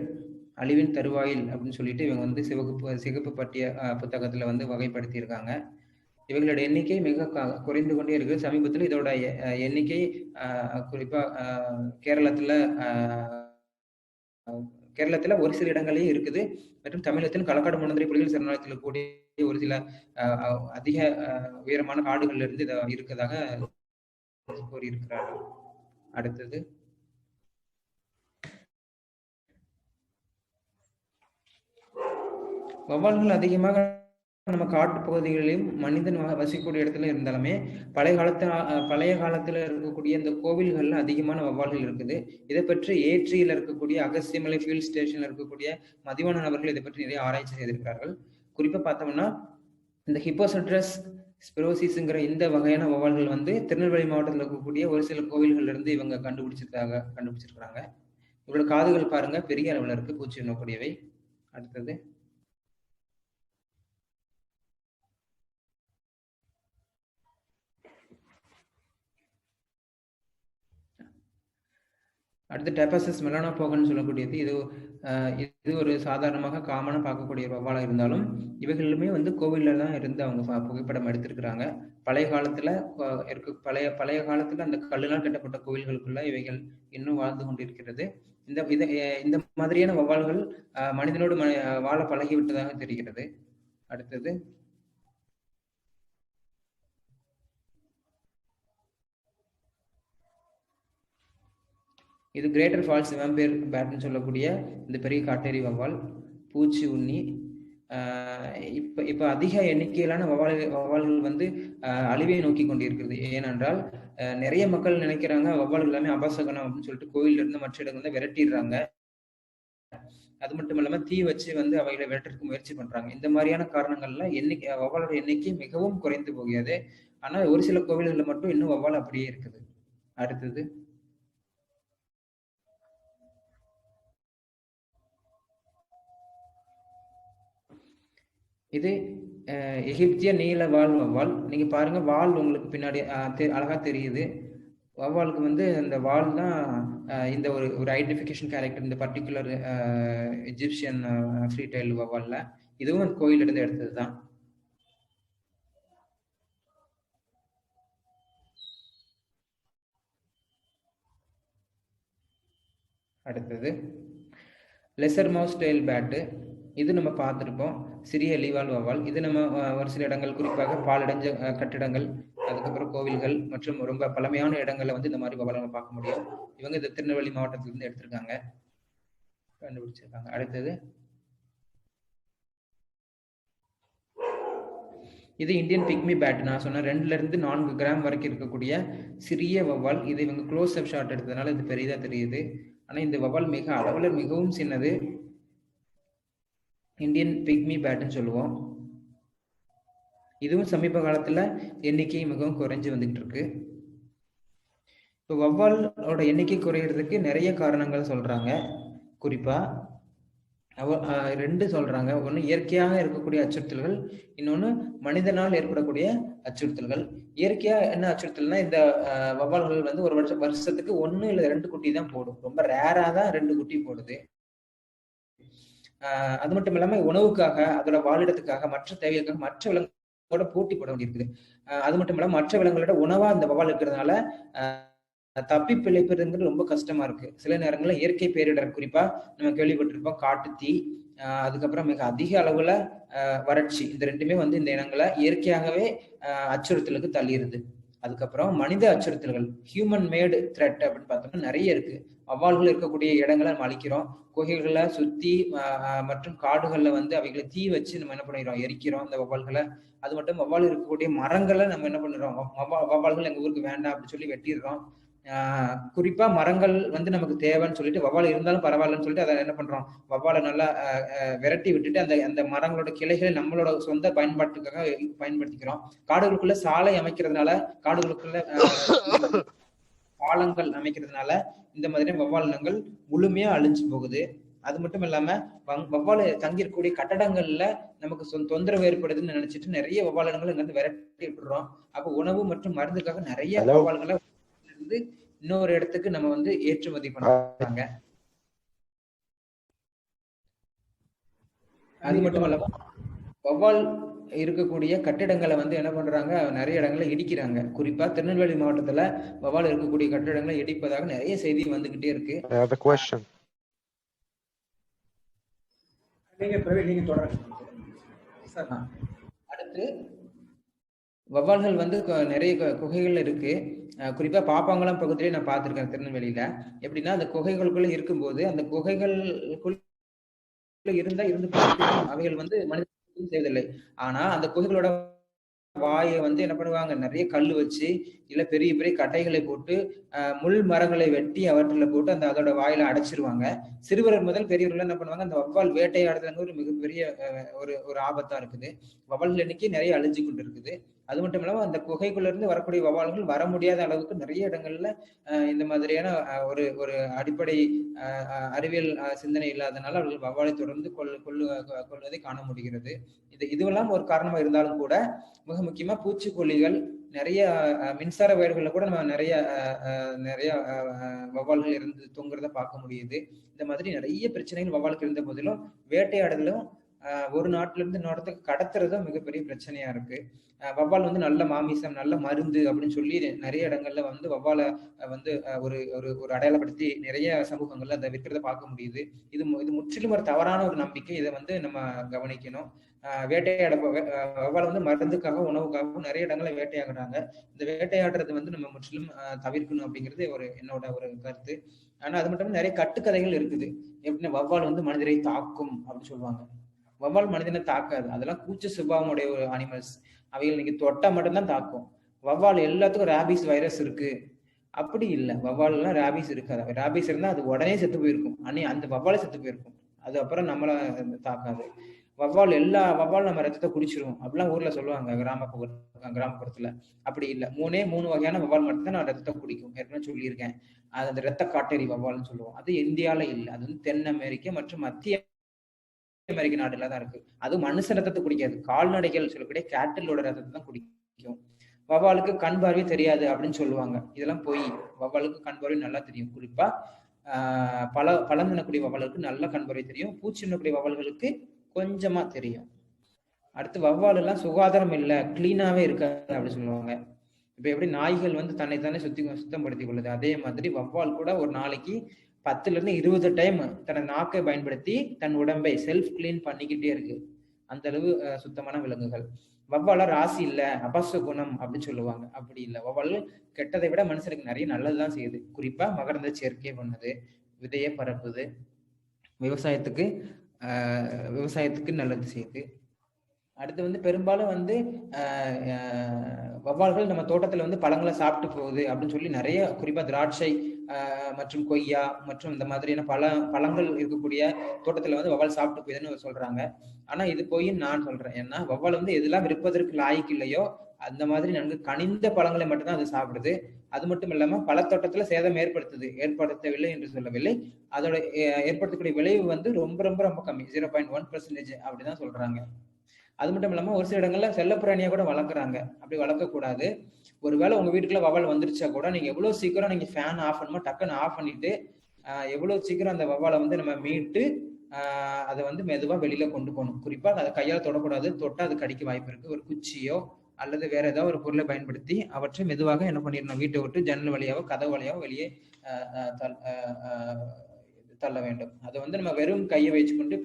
அழிவின் தருவாயில் அப்படின்னு சொல்லிட்டு இவங்க வந்து சிகப்பு பட்டிய புத்தகத்துல வந்து வகைப்படுத்தியிருக்காங்க. இவங்களோட எண்ணிக்கை மிக குறைந்து கொண்டே இருக்கு. சமீபத்தில் இதோட எண்ணிக்கை குறிப்பா கேரளத்துல ஒரு சில இடங்களையும் இருக்குது. மற்றும் தமிழகத்தின் களக்காடு முன்னந்திரை புலிகள் சரணாலயத்தில் கூடிய ஒரு சில அதிக உயரமான காடுகள்ல இருந்து இதை இருக்கதாக கூறியிருக்கிறார்கள். அடுத்தது வௌவால்கள் அதிகமாக நம்ம காட்டு பகுதிகளிலும் மனிதன் வசிக்கக்கூடிய இடத்துல இருந்தாலுமே பழைய காலத்துல இருக்கக்கூடிய இந்த கோவில்கள்ல அதிகமான வௌவால்கள் இருக்குது. இதை பற்றி ஏற்றியில் இருக்கக்கூடிய அகஸ்தியமலை ஃபீல்ட் ஸ்டேஷன்ல இருக்கக்கூடிய மதிவான நபர்கள் இதை பற்றி நிறைய ஆராய்ச்சி செய்திருக்கிறார்கள். குறிப்பா பார்த்தோம்னா இந்த ஹிப்போசெட்ரஸ் ஸ்பிரோசிஸ்ங்கிற இந்த வகையான வௌவால்கள் வந்து திருநெல்வேலி மாவட்டத்தில் இருக்கக்கூடிய ஒரு சில கோவில்கள்ல இருந்து இவங்க கண்டுபிடிச்சிருக்கிறாங்க. இவரோட காதுகள் பாருங்க பெரிய அளவுல இருக்கு, பூச்சி உண்ணக்கூடியவை. அடுத்தது அடுத்து டெபாசஸ் மெலானோபோகன்னு சொல்லக்கூடியது. இது ஒரு சாதாரணமாக காமனா பார்க்கக்கூடிய வௌவாலா இருந்தாலும் இவைகளுமே வந்து கோவில்ல தான் இருந்து அவங்க புகைப்படம் எடுத்திருக்கிறாங்க. பழைய காலத்துல பழைய காலத்துல அந்த கல்லுலாம் கட்டப்பட்ட கோவில்களுக்குள்ள இவைகள் இன்னும் வாழ்ந்து கொண்டிருக்கிறது. இந்த மாதிரியான வௌவால்கள் மனிதனோடு வாழ பழகிவிட்டதாக தெரிகிறது. அடுத்தது இது கிரேட்டர் ஃபால்ஸ் வேம்பேர் பேட்னு சொல்லக்கூடிய இந்த பெரிய காட்டேரி வௌவால், பூச்சி உண்ணி. இப்ப அதிக எண்ணிக்கையிலான வௌவால்கள் வந்து அழிவை நோக்கி கொண்டிருக்கிறது. ஏனென்றால் நிறைய மக்கள் நினைக்கிறாங்க வௌவால்கள் எல்லாமே அபசகனம் அப்படின்னு சொல்லிட்டு கோயில்ல இருந்து மற்ற இடங்கள் வந்து விரட்டிடுறாங்க. அது மட்டும் இல்லாம தீ வச்சு வந்து அவைகளை விரட்டுறதுக்கு முயற்சி பண்றாங்க. இந்த மாதிரியான காரணங்கள்ல வௌவாலோட எண்ணிக்கை மிகவும் குறைந்து போகிறது. ஆனா ஒரு சில கோவில்கள்ல மட்டும் இன்னும் வௌவால் அப்படியே இருக்குது. அடுத்தது இது எகிப்திய நீல வால் வௌவால். நீங்க பாருங்க, வால் உங்களுக்கு பின்னாடி அழகா தெரியுது. வௌவாலுக்கு வந்து அந்த வால் தான் இந்த ஒரு ஐடென்டிஃபிகேஷன் கேரக்டர். இந்த பர்டிகுலர் எஜிப்சியன் ஃப்ரீ டைல் வௌவால்ல இதுவும் கோயில இருந்து எடுத்தது தான். அடுத்தது லெசர் மவுஸ் டெயில் பேட்டு. இது நம்ம பார்த்துருப்போம். சிறிய லீவால் வௌவால். இது நம்ம ஒரு சில இடங்கள், குறிப்பாக பாலடைஞ்ச கட்டிடங்கள், அதுக்கப்புறம் கோவில்கள் மற்றும் ரொம்ப பழமையான இடங்கள்ல வந்து இந்த மாதிரி வௌவால் நம்ம பார்க்க முடியும். இவங்க இந்த திருநெல்வேலி மாவட்டத்திலிருந்து எடுத்திருக்காங்க, கண்டுபிடிச்சிருக்காங்க. அடுத்தது இது இந்தியன் பிக்மி பேட். நான் சொன்ன 2 இருந்து 4 கிராம் வரைக்கும் இருக்கக்கூடிய சிறிய வௌவால். இது இவங்க க்ளோஸ் அப் ஷாட் எடுத்ததுனால இது பெரிதா தெரியுது. ஆனா இந்த வௌவால் மிக அளவுல மிகவும் சின்னது. இந்தியன் பிக்மி பேட்னு சொல்லுவோம். இதுவும் சமீப காலத்துல எண்ணிக்கை மிகவும் குறைஞ்சு வந்துகிட்டு இருக்கு. இப்போ வௌவாலோட எண்ணிக்கை குறையிறதுக்கு நிறைய காரணங்கள் சொல்றாங்க. குறிப்பா 2 சொல்றாங்க. ஒண்ணு இயற்கையாக இருக்கக்கூடிய அச்சுறுத்தல்கள், இன்னொன்னு மனிதனால் ஏற்படக்கூடிய அச்சுறுத்தல்கள். இயற்கையா என்ன அச்சுறுத்தல்னா, இந்த வௌவால்கள் வந்து ஒரு வருஷத்துக்கு 1 இல்ல 2 குட்டி தான் போடும். ரொம்ப ரேரா தான் 2 குட்டி போடுது. அது மட்டும் இல்லாம உணவுக்காக, அதோட வாழிடத்துக்காக, மற்ற தேவைகளுக்காக மற்ற விலங்குகளோட போட்டி போட வேண்டியிருக்குது. அது மட்டும் இல்லாம மற்ற விலங்குகளோட உணவா இந்த வௌவால் இருக்கிறதுனால தப்பி பிழைப்பதுங்கிறது ரொம்ப கஷ்டமா இருக்கு. சில நேரங்களில் இயற்கை பேரிடர், குறிப்பா நம்ம கேள்விப்பட்டிருப்போம் காட்டுத்தீ, அதுக்கப்புறம் மிக அதிக அளவுல வறட்சி. இந்த 2மே வந்து இந்த இனங்களை இயற்கையாகவே அச்சுறுத்தலுக்கு தள்ளிடுது. அதுக்கப்புறம் மனித அச்சுறுத்தல்கள், ஹியூமன் மேடு த்ரெட் அப்படின்னு பார்த்தோம்னா நிறைய இருக்கு. வௌவால்கள் இருக்கக்கூடிய இடங்களை நம்ம அழிக்கிறோம். குகைகளை சுத்தி மற்றும் காடுகள்ல வந்து அவைகளை தீ வச்சு நம்ம என்ன பண்ணிடுறோம், எரிக்கிறோம் அந்த வௌவால்களை. அது மட்டும் வௌவால் இருக்கக்கூடிய மரங்களை நம்ம என்ன பண்ணிடுறோம், வௌவால்கள் எங்க ஊருக்கு வேண்டாம் அப்படின்னு சொல்லி வெட்டிடுறோம். குறிப்பா மரங்கள் வந்து நமக்கு தேவைன்னு சொல்லிட்டு வவ்வால் இருந்தாலும் பரவாயில்லன்னு சொல்லிட்டு அதை என்ன பண்றோம், வவ்வாலை நல்லா விரட்டி விட்டுட்டு அந்த அந்த மரங்களோட கிளைகளை நம்மளோட சொந்த பயன்பாட்டுக்காக பயன்படுத்திக்கிறோம். காடுகளுக்குள்ள சாலை அமைக்கிறதுனால, காடுகளுக்குள்ள பாலங்கள் அமைக்கிறதுனால இந்த மாதிரி வவ்வால் இனங்கள் முழுமையா அழிஞ்சு போகுது. அது மட்டும் இல்லாம வவ்வால் தங்கியிருக்கக்கூடிய கட்டடங்கள்ல நமக்கு தொந்தரவு ஏற்படுதுன்னு நினைச்சிட்டு நிறைய வவ்வால் இனங்கள் இங்க இருந்து விரட்டி விட்டுறோம். அப்ப உணவு மற்றும் மருந்துக்காக நிறைய Hello. வவ்வால்களை இருந்து இன்னொரு இடத்துக்கு நம்ம வந்து ஏற்றுமதி பண்றாங்க. அது மட்டும் இல்லாம வவ்வால் இருக்கக்கூடிய கட்டிடங்களை வந்து என்ன பண்றாங்க, நிறைய இடங்களை இடிக்கிறாங்க. குறிப்பா திருநெல்வேலி மாவட்டத்துல வவ்வால் இருக்கக்கூடிய கட்டிடங்களை இடிப்பதாக நிறைய செய்தி வந்துகிட்டே இருக்கு. I have a question. நீங்க தொடருங்க சார். அடுத்து வவ்வால்கள் வந்து நிறைய குகைகள்ல இருக்கு. குறிப்பா பாப்பாங்குளம் பகுதியிலே நான் பார்த்திருக்கேன் திருநெல்வேலியில. எப்படின்னா அந்த குகைகளுக்குள்ள இருக்கும்போது அந்த குகைகளுக்குள்ள இருந்தா இருந்து அவைகள் வந்து மனிதர்களுக்கு செய்வதில்லை. ஆனா அந்த குகைகளோட வாயை வந்து என்ன பண்ணுவாங்க, நிறைய கல் வச்சு இல்ல பெரிய பெரிய கட்டைகளை போட்டு முள் மரங்களை வெட்டி அவற்றில போட்டு அந்த அதோட வாயில அடைச்சிருவாங்க. சிறுவர்கள் முதல் பெரியவர்கள் என்ன பண்ணுவாங்க, அந்த வவ்வால் வேட்டையாடுதல் ஒரு மிகப்பெரிய ஒரு ஒரு ஆபத்தா இருக்குது. வவ்வால்கள் எண்ணிக்கை நிறைய அழிஞ்சு கொண்டு இருக்குது. அது மட்டும் இல்லாம அந்த குகைக்குள்ள இருந்து வரக்கூடிய வவ்வால்கள் வர முடியாத அளவுக்கு நிறைய இடங்கள்ல இந்த மாதிரியான ஒரு ஒரு அடிப்படை அறிவியல் சிந்தனை இல்லாதனால அவர்கள் வவ்வாலை தொடர்ந்து கொள்வதை காண முடிகிறது. இதுவெல்லாம் ஒரு காரணமா இருந்தாலும் கூட மிக முக்கியமா பூச்சிக்கொல்லிகள் நிறைய மின்சார வயர்கள்ல கூட நம்ம நிறைய நிறைய வவ்வால்கள் இருந்து தொங்குறத பார்க்க முடியுது. இந்த மாதிரி நிறைய பிரச்சனைகள் வவ்வாலுக்கு இருந்த போதிலும் வேட்டையாடுதலும் ஒரு நாட்டுல இருந்து இன்னொருத்துக்கு கடத்துறதும் மிகப்பெரிய பிரச்சனையா இருக்கு. வவ்வால் வந்து நல்ல மாமிசம், நல்ல மருந்து அப்படின்னு சொல்லி நிறைய இடங்கள்ல வந்து வவ்வாலை வந்து ஒரு ஒரு ஒரு அடையாளப்படுத்தி நிறைய சமூகங்கள்ல அதை விற்கிறத பார்க்க முடியுது. இது முற்றிலும் ஒரு தவறான ஒரு நம்பிக்கை. இதை வந்து நம்ம கவனிக்கணும். வேட்டையாட வவ்வால் வந்து மருந்துக்காக, உணவுக்காகவும் நிறைய இடங்களை வேட்டையாடுறாங்க. இந்த வேட்டையாடுறது வந்து நம்ம முற்றிலும் தவிர்க்கணும் அப்படிங்கிறது என்னோட ஒரு கருத்து. ஆனா அது மட்டும் நிறைய கட்டுக்கதைகள் இருக்குது. எப்படின்னா வவ்வால் வந்து மனிதரை தாக்கும் அப்படின்னு சொல்லுவாங்க. வவ்வால் மனிதனை தாக்காது. அதெல்லாம் கூச்ச சுபாவமுடைய ஒரு அனிமல்ஸ். அவைகள் நீங்க தொட்டா மட்டும்தான் தாக்கும். வவ்வால் எல்லாத்துக்கும் ரேபிஸ் வைரஸ் இருக்கு அப்படி இல்லை. வவ்வால் எல்லாம் ரேபிஸ் இருக்காது. ரேபிஸ் இருந்தா அது உடனே செத்து போயிருக்கும். அந்த வவ்வாலே செத்து போயிருக்கும். அது அப்புறம் நம்மள தாக்காது. வவ்வால் நம்ம ரத்தத்தை குடிச்சிரும் அப்படிலாம் ஊர்ல சொல்லுவாங்க கிராமப்புறத்துல. அப்படி இல்லை. மூணு வகையான வவ்வால் மட்டும் தான் நான் ரத்தத்தை குடிக்கும். ஏற்கனவே சொல்லியிருக்கேன். அது அந்த ரத்த காட்டேரி வவ்வால்னு சொல்லுவோம். அது இந்தியால இல்லை. அது வந்து தென் அமெரிக்கா மற்றும் மத்திய அமெரிக்க நாடுல தான் இருக்கு. அது மனுஷ ரத்தத்தை குடிக்காது. கால்நடைகள் சொல்லக்கூடிய கேட்டிலோட ரத்தத்தை தான் குடிக்கும். வவ்வாலுக்கு கண் பார்வை தெரியாது அப்படின்னு சொல்லுவாங்க. இதெல்லாம் பொய். வவ்வாலுக்கு கண் பார்வை நல்லா தெரியும். குறிப்பா பழம் தின்னக்கூடிய வவ்வாலுக்கு நல்ல கண் பார்வை தெரியும். பூச்சி தின்னக்கூடிய வவ்வால்களுக்கு கொஞ்சமா தெரியும். அடுத்து வவ்வால் எல்லாம் சுகாதாரம் இல்லை, கிளீனாவே இருக்காது அப்படின்னு சொல்லுவாங்க. இப்ப எப்படி நாய்கள் வந்து தன்னைத்தானே சுத்தப்படுத்திக் கொள்ளுது, அதே மாதிரி வவ்வால் கூட ஒரு நாளைக்கு 10 இருந்து 20 டைம் தன் நாக்கை பயன்படுத்தி தன் உடம்பை செல்ஃப் கிளீன் பண்ணிக்கிட்டே இருக்கு. அந்த அளவு சுத்தமான விலங்குகள். வவ்வால ராசி இல்ல, அபசகுணம் அப்படின்னு சொல்லுவாங்க. அப்படி இல்லை. வவ்வால் கெட்டதை விட மனுஷனுக்கு நிறைய நல்லதுதான் செய்யுது. குறிப்பா மகரந்த சேர்க்கை பண்ணுது, விதையை பரப்புது, விவசாயத்துக்கு நல்லது செய்யுது. அடுத்து வந்து பெரும்பாலும் வந்து வவ்வால்கள் நம்ம தோட்டத்துல வந்து பழங்களை சாப்பிட்டு போகுது அப்படின்னு சொல்லி நிறைய, குறிப்பா திராட்சை மற்றும் கொய்யா மற்றும் இந்த மாதிரியான பழங்கள் இருக்கக்கூடிய தோட்டத்துல வந்து வவ்வால் சாப்பிட்டு போகுதுன்னு சொல்றாங்க. ஆனா இது போயின்னு நான் சொல்றேன். ஏன்னா வவ்வால் வந்து எதெல்லாம் விற்பதற்கு லாய்க்கு இல்லையோ அந்த மாதிரி நன்கு கனிந்த பழங்களை மட்டும்தான் அது சாப்பிடுது. அது மட்டும் இல்லாம பழத்தோட்டத்துல சேதம் ஏற்படுத்தவில்லை என்று சொல்லவில்லை. அதோட ஏற்படுத்தக்கூடிய விளைவு வந்து ரொம்ப ரொம்ப ரொம்ப கம்மி, 0.1% அப்படிதான் சொல்றாங்க. அது மட்டும் இல்லாம ஒரு சில இடங்கள்ல செல்லப்பிராணியா கூட வளர்க்குறாங்க. அப்படி வளர்க்கக்கூடாது. ஒருவேளை உங்க வீட்டுக்குள்ள வவ்வால் வந்துருச்சா கூட நீங்க எவ்வளவு சீக்கிரம் நீங்க ஃபேன் ஆஃப் பண்ணுமோ டக்குன்னு ஆஃப் பண்ணிட்டு எவ்வளவு சீக்கிரம் அந்த வவ்வாலை வந்து நம்ம மீட்டு அதை வந்து மெதுவா வெளியில கொண்டு போகணும். குறிப்பா அதை கையால் தொடக்கூடாது. தொட்டா அது கடிக்க வாய்ப்பு இருக்கு. ஒரு குச்சியோ அல்லது வேற ஏதாவது ஒரு பொருளை பயன்படுத்தி அவற்றை மெதுவாக என்ன பண்ணிடணும், வீட்டை விட்டு ஜன்னல் வழியாவோ கதவு வழியாவோ வெளியே தள்ள வேண்டும். அதை வந்து நம்ம வெறும் கையை வச்சுக்கொண்டு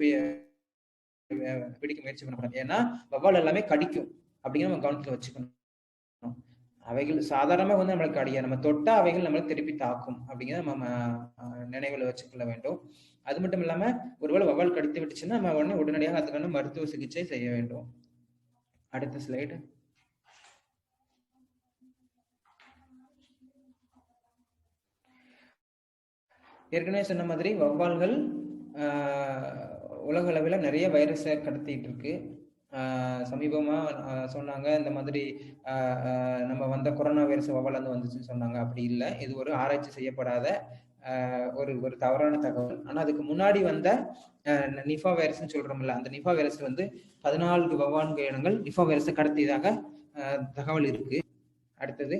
பிடிக்க முயற்சி பண்ணக்கூடாது. ஏன்னா வவ்வால் எல்லாமே கடிக்கும் அப்படிங்கிற நம்ம கவனத்துல வச்சுக்கணும். அவைகள் சாதாரணமா வந்து நம்மளுக்கு கடிக்க, நம்ம தொட்டா அவைகள் நம்மளை திருப்பி தாக்கும் அப்படிங்கிறத நம்ம நினைவுல வச்சுக்கொள்ள வேண்டும். அது மட்டும் இல்லாம ஒருவேளை வவ்வால் கடித்து விட்டுச்சுன்னா நம்ம உடனடியாக அதுக்கான மருத்துவ சிகிச்சை செய்ய வேண்டும். அடுத்த ஸ்லைடு. ஏற்கனவே சொன்ன மாதிரி வௌவால்கள் உலக அளவில் நிறைய வைரஸை கடத்திட்டு இருக்கு. சமீபமா சொன்னாங்க இந்த மாதிரி நம்ம வந்த கொரோனா வைரஸ் வௌவால் வந்து வந்துச்சுன்னு சொன்னாங்க. அப்படி இல்லை, இது ஒரு ஆராய்ச்சி செய்யப்படாத ஒரு ஒரு தவறான தகவல். ஆனா அதுக்கு முன்னாடி வந்த நிஃபா வைரஸ்ன்னு சொல்றோம்ல, அந்த நிஃபா வைரஸ் வந்து 14 வௌவால் இனங்கள் நிஃபா வைரஸை கடத்தியதாக தகவல் இருக்கு. அடுத்தது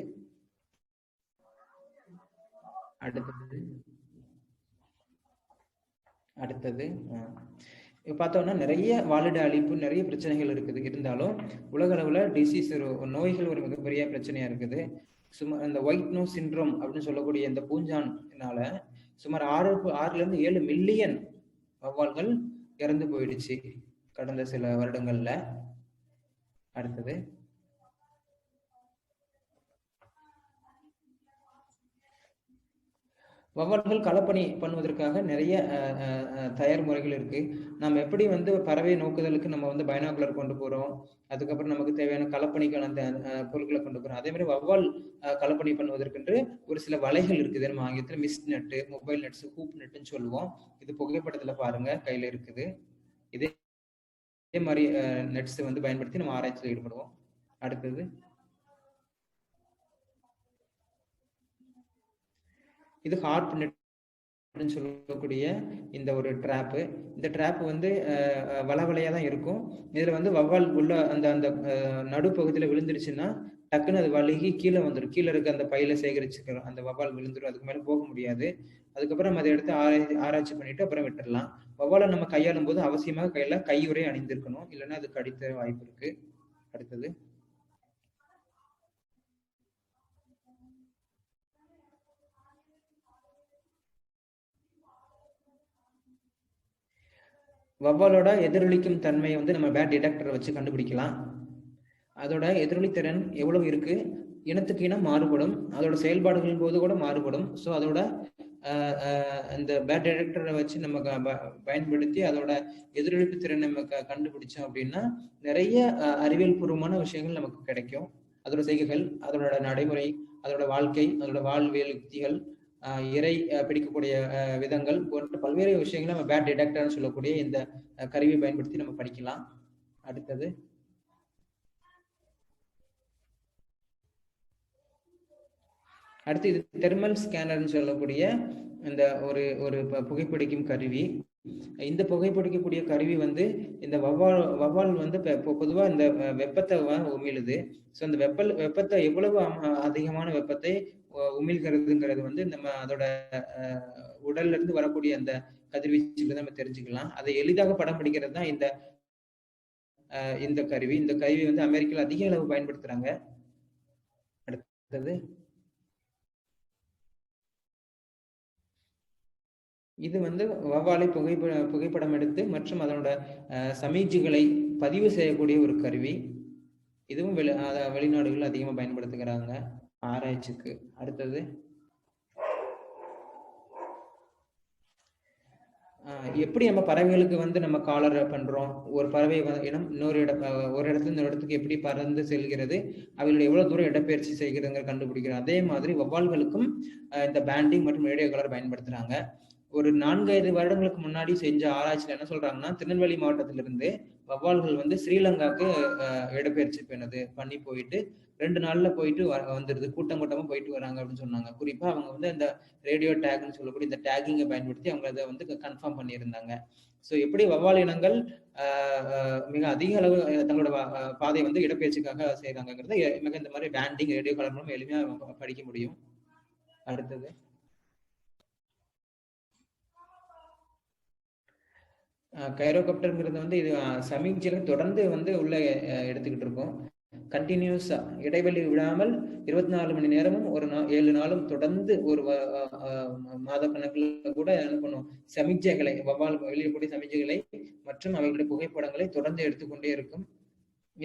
அடுத்தது அடுத்தது இப்போ பார்த்தோம்னா நிறைய வாழிட அழிப்பு, நிறைய பிரச்சனைகள் இருக்குது. இருந்தாலும் உலக அளவில் டிசீஸ் நோய்கள் ஒரு மிகப்பெரிய பிரச்சனையா இருக்குது. சுமார் இந்த ஒயிட் நோஸ் சிண்ட்ரோம் அப்படின்னு சொல்லக்கூடிய இந்த பூஞ்சானால சுமார் 6-7 மில்லியன் வௌவால்கள் இறந்து போயிடுச்சு கடந்த சில வருடங்கள்ல. அடுத்தது வௌவால்கள் களப்பணி பண்ணுவதற்காக நிறைய தயார் முறைகள் இருக்கு. நம்ம எப்படி வந்து பறவை நோக்குதலுக்கு நம்ம வந்து பைனாகுலர் கொண்டு போறோம், அதுக்கப்புறம் நமக்கு தேவையான களப்பணிக்கான அந்த பொருட்களை கொண்டு போறோம். அதே மாதிரி வௌவால் களப்பணி பண்ணுவதற்கென்று ஒரு சில வலைகள் இருக்குது. நம்ம ஆங்கிலத்தில் mist net, mobile nets, hoop நெட்டுன்னு சொல்லுவோம். இது புகைப்படத்துல பாருங்க, கையில இருக்குது. இதே மாதிரி நெட்ஸ் வந்து பயன்படுத்தி நம்ம ஆராய்ச்சியில் ஈடுபடுவோம். அடுத்தது இது ஹார்ப் நெட்னு சொல்லக்கூடிய இந்த ஒரு ட்ராப்பு. இந்த ட்ராப் வந்து வலையா தான் இருக்கும். இதுல வந்து வௌவால் உள்ள அந்த அந்த நடுப்பகுதியில விழுந்துருச்சுன்னா டக்குன்னு அது வழுகி கீழே வந்துடும். கீழே இருக்க அந்த பையில சேகரிச்சுக்கிறோம், அந்த வௌவால் விழுந்துடும். அதுக்கு மேலே போக முடியாது. அதுக்கப்புறம் அதை எடுத்து ஆராய்ச்சி பண்ணிட்டு அப்புறம் விட்டுடலாம். வௌவாலை நம்ம கையாளும் போது அவசியமாக கையில கையுறை அணிந்திருக்கணும், இல்லைன்னா அது கடித்த வாய்ப்பு இருக்கு. அடுத்தது வௌவாலோட எதிரொலிக்கும் தன்மையை வந்து நம்ம பேட் டிடெக்டரை வச்சு கண்டுபிடிக்கலாம். அதோட எதிரொலி திறன் எவ்வளவு இருக்கு, இனத்துக்கு இனம் மாறுபடும், அதோட செயல்பாடுகளின் போது கூட மாறுபடும். ஸோ அதோட இந்த பேட் டிடெக்டரை வச்சு நம்ம பயன்படுத்தி அதோட எதிரொலிப்பு திறனை நம்ம கண்டுபிடிச்சோம் அப்படின்னா நிறைய அறிவியல் பூர்வமான விஷயங்கள் நமக்கு கிடைக்கும். அதோட செய்கைகள், அதோட நடைமுறை, அதோட வாழ்க்கை, அதோட வாழ்வியல் யுக்திகள், இறை பிடிக்கக்கூடிய விதங்கள் போன்ற பல்வேறு விஷயங்களை நம்ம பேட் டிடெக்டர்னு சொல்லக்கூடிய இந்த கருவியை பயன்படுத்தி நம்ம படிக்கலாம். அடுத்தது இது தெர்மல் ஸ்கேனர்னு சொல்லக்கூடிய இந்த ஒரு புகைப்பிடிக்கும் கருவி. இந்த புகைப்பிடிக்கக்கூடிய கருவி வந்து இந்த வௌவால் வந்து பொதுவாக இந்த வெப்பத்தை உமிழுது. ஸோ அந்த வெப்பத்தை எவ்வளவு அதிகமான வெப்பத்தை உமிழ்கிறதுங்கிறது வந்து நம்ம அதோட உடல்ல இருந்து வரக்கூடிய அந்த கதிர்வீச்சுல நம்ம தெரிஞ்சுக்கலாம். அதை எளிதாக படம் பிடிக்கிறது தான் இந்த கருவி. இந்த கருவி வந்து அமெரிக்காவில் அதிக அளவு பயன்படுத்துறாங்க. அடுத்தது இது வந்து வௌவாலை புகைப்படம் எடுத்து மற்றும் அதனோட சமீட்சிகளை பதிவு செய்யக்கூடிய ஒரு கருவி. இதுவும் வெளிநாடுகள் அதிகமாக பயன்படுத்துகிறாங்க ஆராய்ச்சிக்கு. அடுத்தது எப்படி நம்ம பறவைகளுக்கு வந்து நம்ம காலர் பண்றோம், ஒரு பறவை இனம் ஒரு இடத்துல இன்னொரு இடத்துக்கு எப்படி பறந்து செல்கிறது, அவைகள் எவ்வளவு தூரம் இடப்பெயர்ச்சி செய்கிறதுங்க கண்டுபிடிக்கிறோம். அதே மாதிரி வௌவால்களுக்கும் இந்த பேண்டிங் மற்றும் ரேடியோ காலர் பயன்படுத்துறாங்க. ஒரு 4-5 வருடங்களுக்கு முன்னாடி செஞ்ச ஆராய்ச்சியில் என்ன சொல்றாங்கன்னா, திருநெல்வேலி மாவட்டத்திலிருந்து வௌவால்கள் வந்து ஸ்ரீலங்காவுக்கு இடப்பெயர்ச்சி பண்ணி போயிட்டு 2 நாள்ல போயிட்டு வந்துருது, கூட்டமா போயிட்டு வராங்க அப்படின்னு சொன்னாங்க. குறிப்பா அவங்க வந்து இந்த ரேடியோ டேக்னு சொல்லக்கூடிய இந்த டேகிங்கை பயன்படுத்தி அவங்க அதை வந்து கன்ஃபார்ம் பண்ணியிருந்தாங்க. ஸோ எப்படி வௌவால் இனங்கள் மிக அதிக அளவு தங்களோட பாதையை வந்து இடப்பெயர்ச்சிக்காக செய்யறாங்கிறது மிக இந்த மாதிரி பேண்டிங் ரேடியோ காலர் மூலம் எளிமையா படிக்க முடியும். அடுத்தது கைரோகாப்டர்ங்கிறது வந்து இது சமீட்சையில தொடர்ந்து வந்து உள்ள எடுத்துக்கிட்டு இருக்கோம். கண்டினியூஸா இடைவெளி விடாமல் 24 மணி நேரமும் 7 நாளும் தொடர்ந்து ஒரு மாத கணக்குல கூட என்ன பண்ணும், சமீட்சைகளை வௌவால் வெளியிடக்கூடிய சமீட்சைகளை மற்றும் அவைகளுடைய புகைப்படங்களை தொடர்ந்து எடுத்துக்கொண்டே இருக்கும்.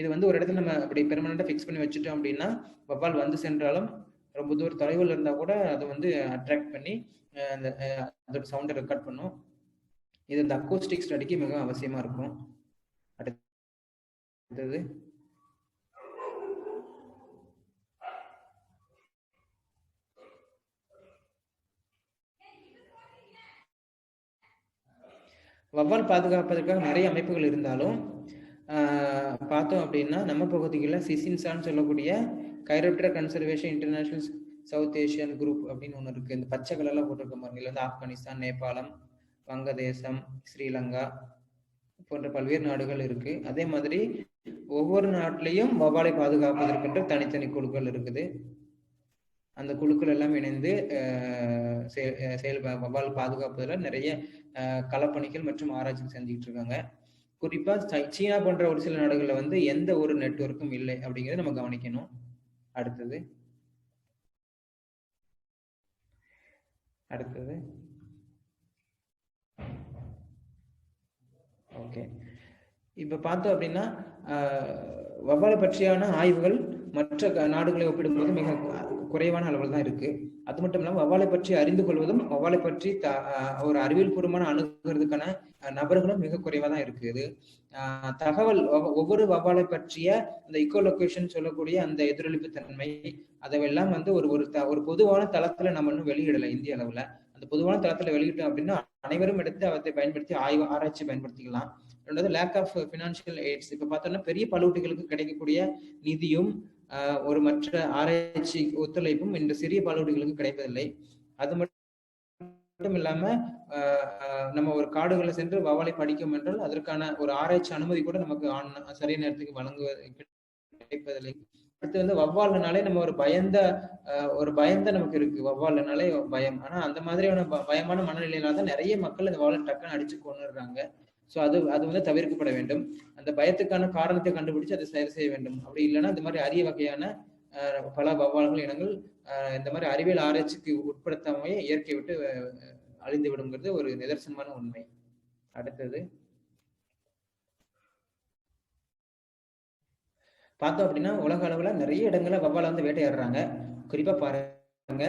இது வந்து ஒரு இடத்துல நம்ம அப்படி பெர்மனண்டா ஃபிக்ஸ் பண்ணி வச்சுட்டோம் அப்படின்னா வௌவால் வந்து சென்றாலும் ரொம்ப தூரம் தொலைவில் இருந்தா கூட அதை வந்து அட்ராக்ட் பண்ணி அதோட சவுண்டை ரெக்கார்ட் பண்ணும். இது இந்த அக்கோஸ்டிக் ஸ்டடிக்கு மிக அவசியமா இருக்கும். அடுத்தது வவ்வால் பாதுகாப்பதற்காக நிறைய அமைப்புகள் இருந்தாலும் பார்த்தோம் அப்படின்னா நம்ம பகுதிகளில் சிசின்சான்னு சொல்லக்கூடிய chiropter conservation international South Asian group அப்படின்னு ஒன்று இருக்கு. இந்த பச்சை கலர்ல போட்டிருக்க மாதிரி இதுல வந்து ஆப்கானிஸ்தான், நேபாளம், வங்கதேசம், ஸ்ரீலங்கா போன்ற பல்வேறு நாடுகள் இருக்கு. அதே மாதிரி ஒவ்வொரு நாட்டிலையும் வவ்வாலை பாதுகாப்பதற்கென்று தனித்தனி குழுக்கள் இருக்குது. அந்த குழுக்கள் எல்லாம் இணைந்து வவ்வால் பாதுகாப்பதில் நிறைய களப்பணிகள் மற்றும் ஆராய்ச்சி செஞ்சுக்கிட்டு இருக்காங்க. குறிப்பா சீனா போன்ற ஒரு சில நாடுகள்ல வந்து எந்த ஒரு நெட்வொர்க்கும் இல்லை அப்படிங்கிறத நம்ம கவனிக்கணும். அடுத்தது ஓகே, இப்ப பார்த்தோம் அப்படின்னா வவ்வாலை பற்றியான ஆய்வுகள் மற்ற நாடுகளை ஒப்பிடும்போது மிக குறைவான அளவில் தான் இருக்கு. அது மட்டும் இல்லாமல் வவ்வாலை பற்றி அறிந்து கொள்வதும் வவ்வாலை பற்றி ஒரு அறிவியல் பூர்வமான அணுகிறதுக்கான நபர்களும் மிக குறைவா தான் இருக்குது. தகவல் ஒவ்வொரு வவ்வாலை பற்றிய அந்த இக்கோலொகேஷன் சொல்லக்கூடிய அந்த எதிரொலிப்பு தன்மை அதெல்லாம் வந்து ஒரு பொதுவான தளத்துல நம்ம இன்னும் வெளியிடலை. இந்திய அளவுல அந்த பொதுவான தளத்துல வெளியிட்டோம் அப்படின்னா அனைவரும் எடுத்து அவற்றை பயன்படுத்தி ஆராய்ச்சி பயன்படுத்திக்கலாம். ரெண்டாவது லேக் ஆஃப் பினான்சியல் எய்ட்ஸ். இப்ப பார்த்தோம்னா பெரிய பலூட்டிகளுக்கு கிடைக்கக்கூடிய நிதியும் ஒரு மற்ற ஆராய்ச்சி ஒத்துழைப்பும் இந்த சிறிய பாலூட்டிகளுக்கு கிடைப்பதில்லை. அது மட்டும் இல்லாம நம்ம ஒரு காடுகளை சென்று வவ்வாலை படிக்கும் என்றால் அதற்கான ஒரு ஆராய்ச்சி அனுமதி கூட நமக்கு சரியான நேரத்துக்கு கிடைப்பதில்லை. அடுத்து வந்து வவ்வால்னாலே நம்ம ஒரு பயந்த நமக்கு இருக்கு. வவ்வால்னாலே பயம். ஆனா அந்த மாதிரியான பயமான மனநிலையில தான் நிறைய மக்கள் இந்த வவ்வாலை டக்குன்னு அடிச்சு கொண்டுடுறாங்க. ஸோ அது வந்து தவிர்க்கப்பட வேண்டும். அந்த பயத்துக்கான காரணத்தை கண்டுபிடிச்சு அதை சரி செய்ய வேண்டும். அப்படி இல்லைன்னா இந்த மாதிரி அரிய வகையான பல வவ்வால்கள் இனங்கள் இந்த மாதிரி அறிவியல் ஆராய்ச்சிக்கு உட்படுத்தாமையே இயற்கை விட்டு அழிந்து விடுங்கிறது ஒரு நிதர்சனமான உண்மை. அடுத்தது பார்த்தோம் அப்படின்னா உலக அளவுல நிறைய இடங்கள்ல வவ்வாலை வந்து வேட்டையாடுறாங்க. குறிப்பா பாருங்க,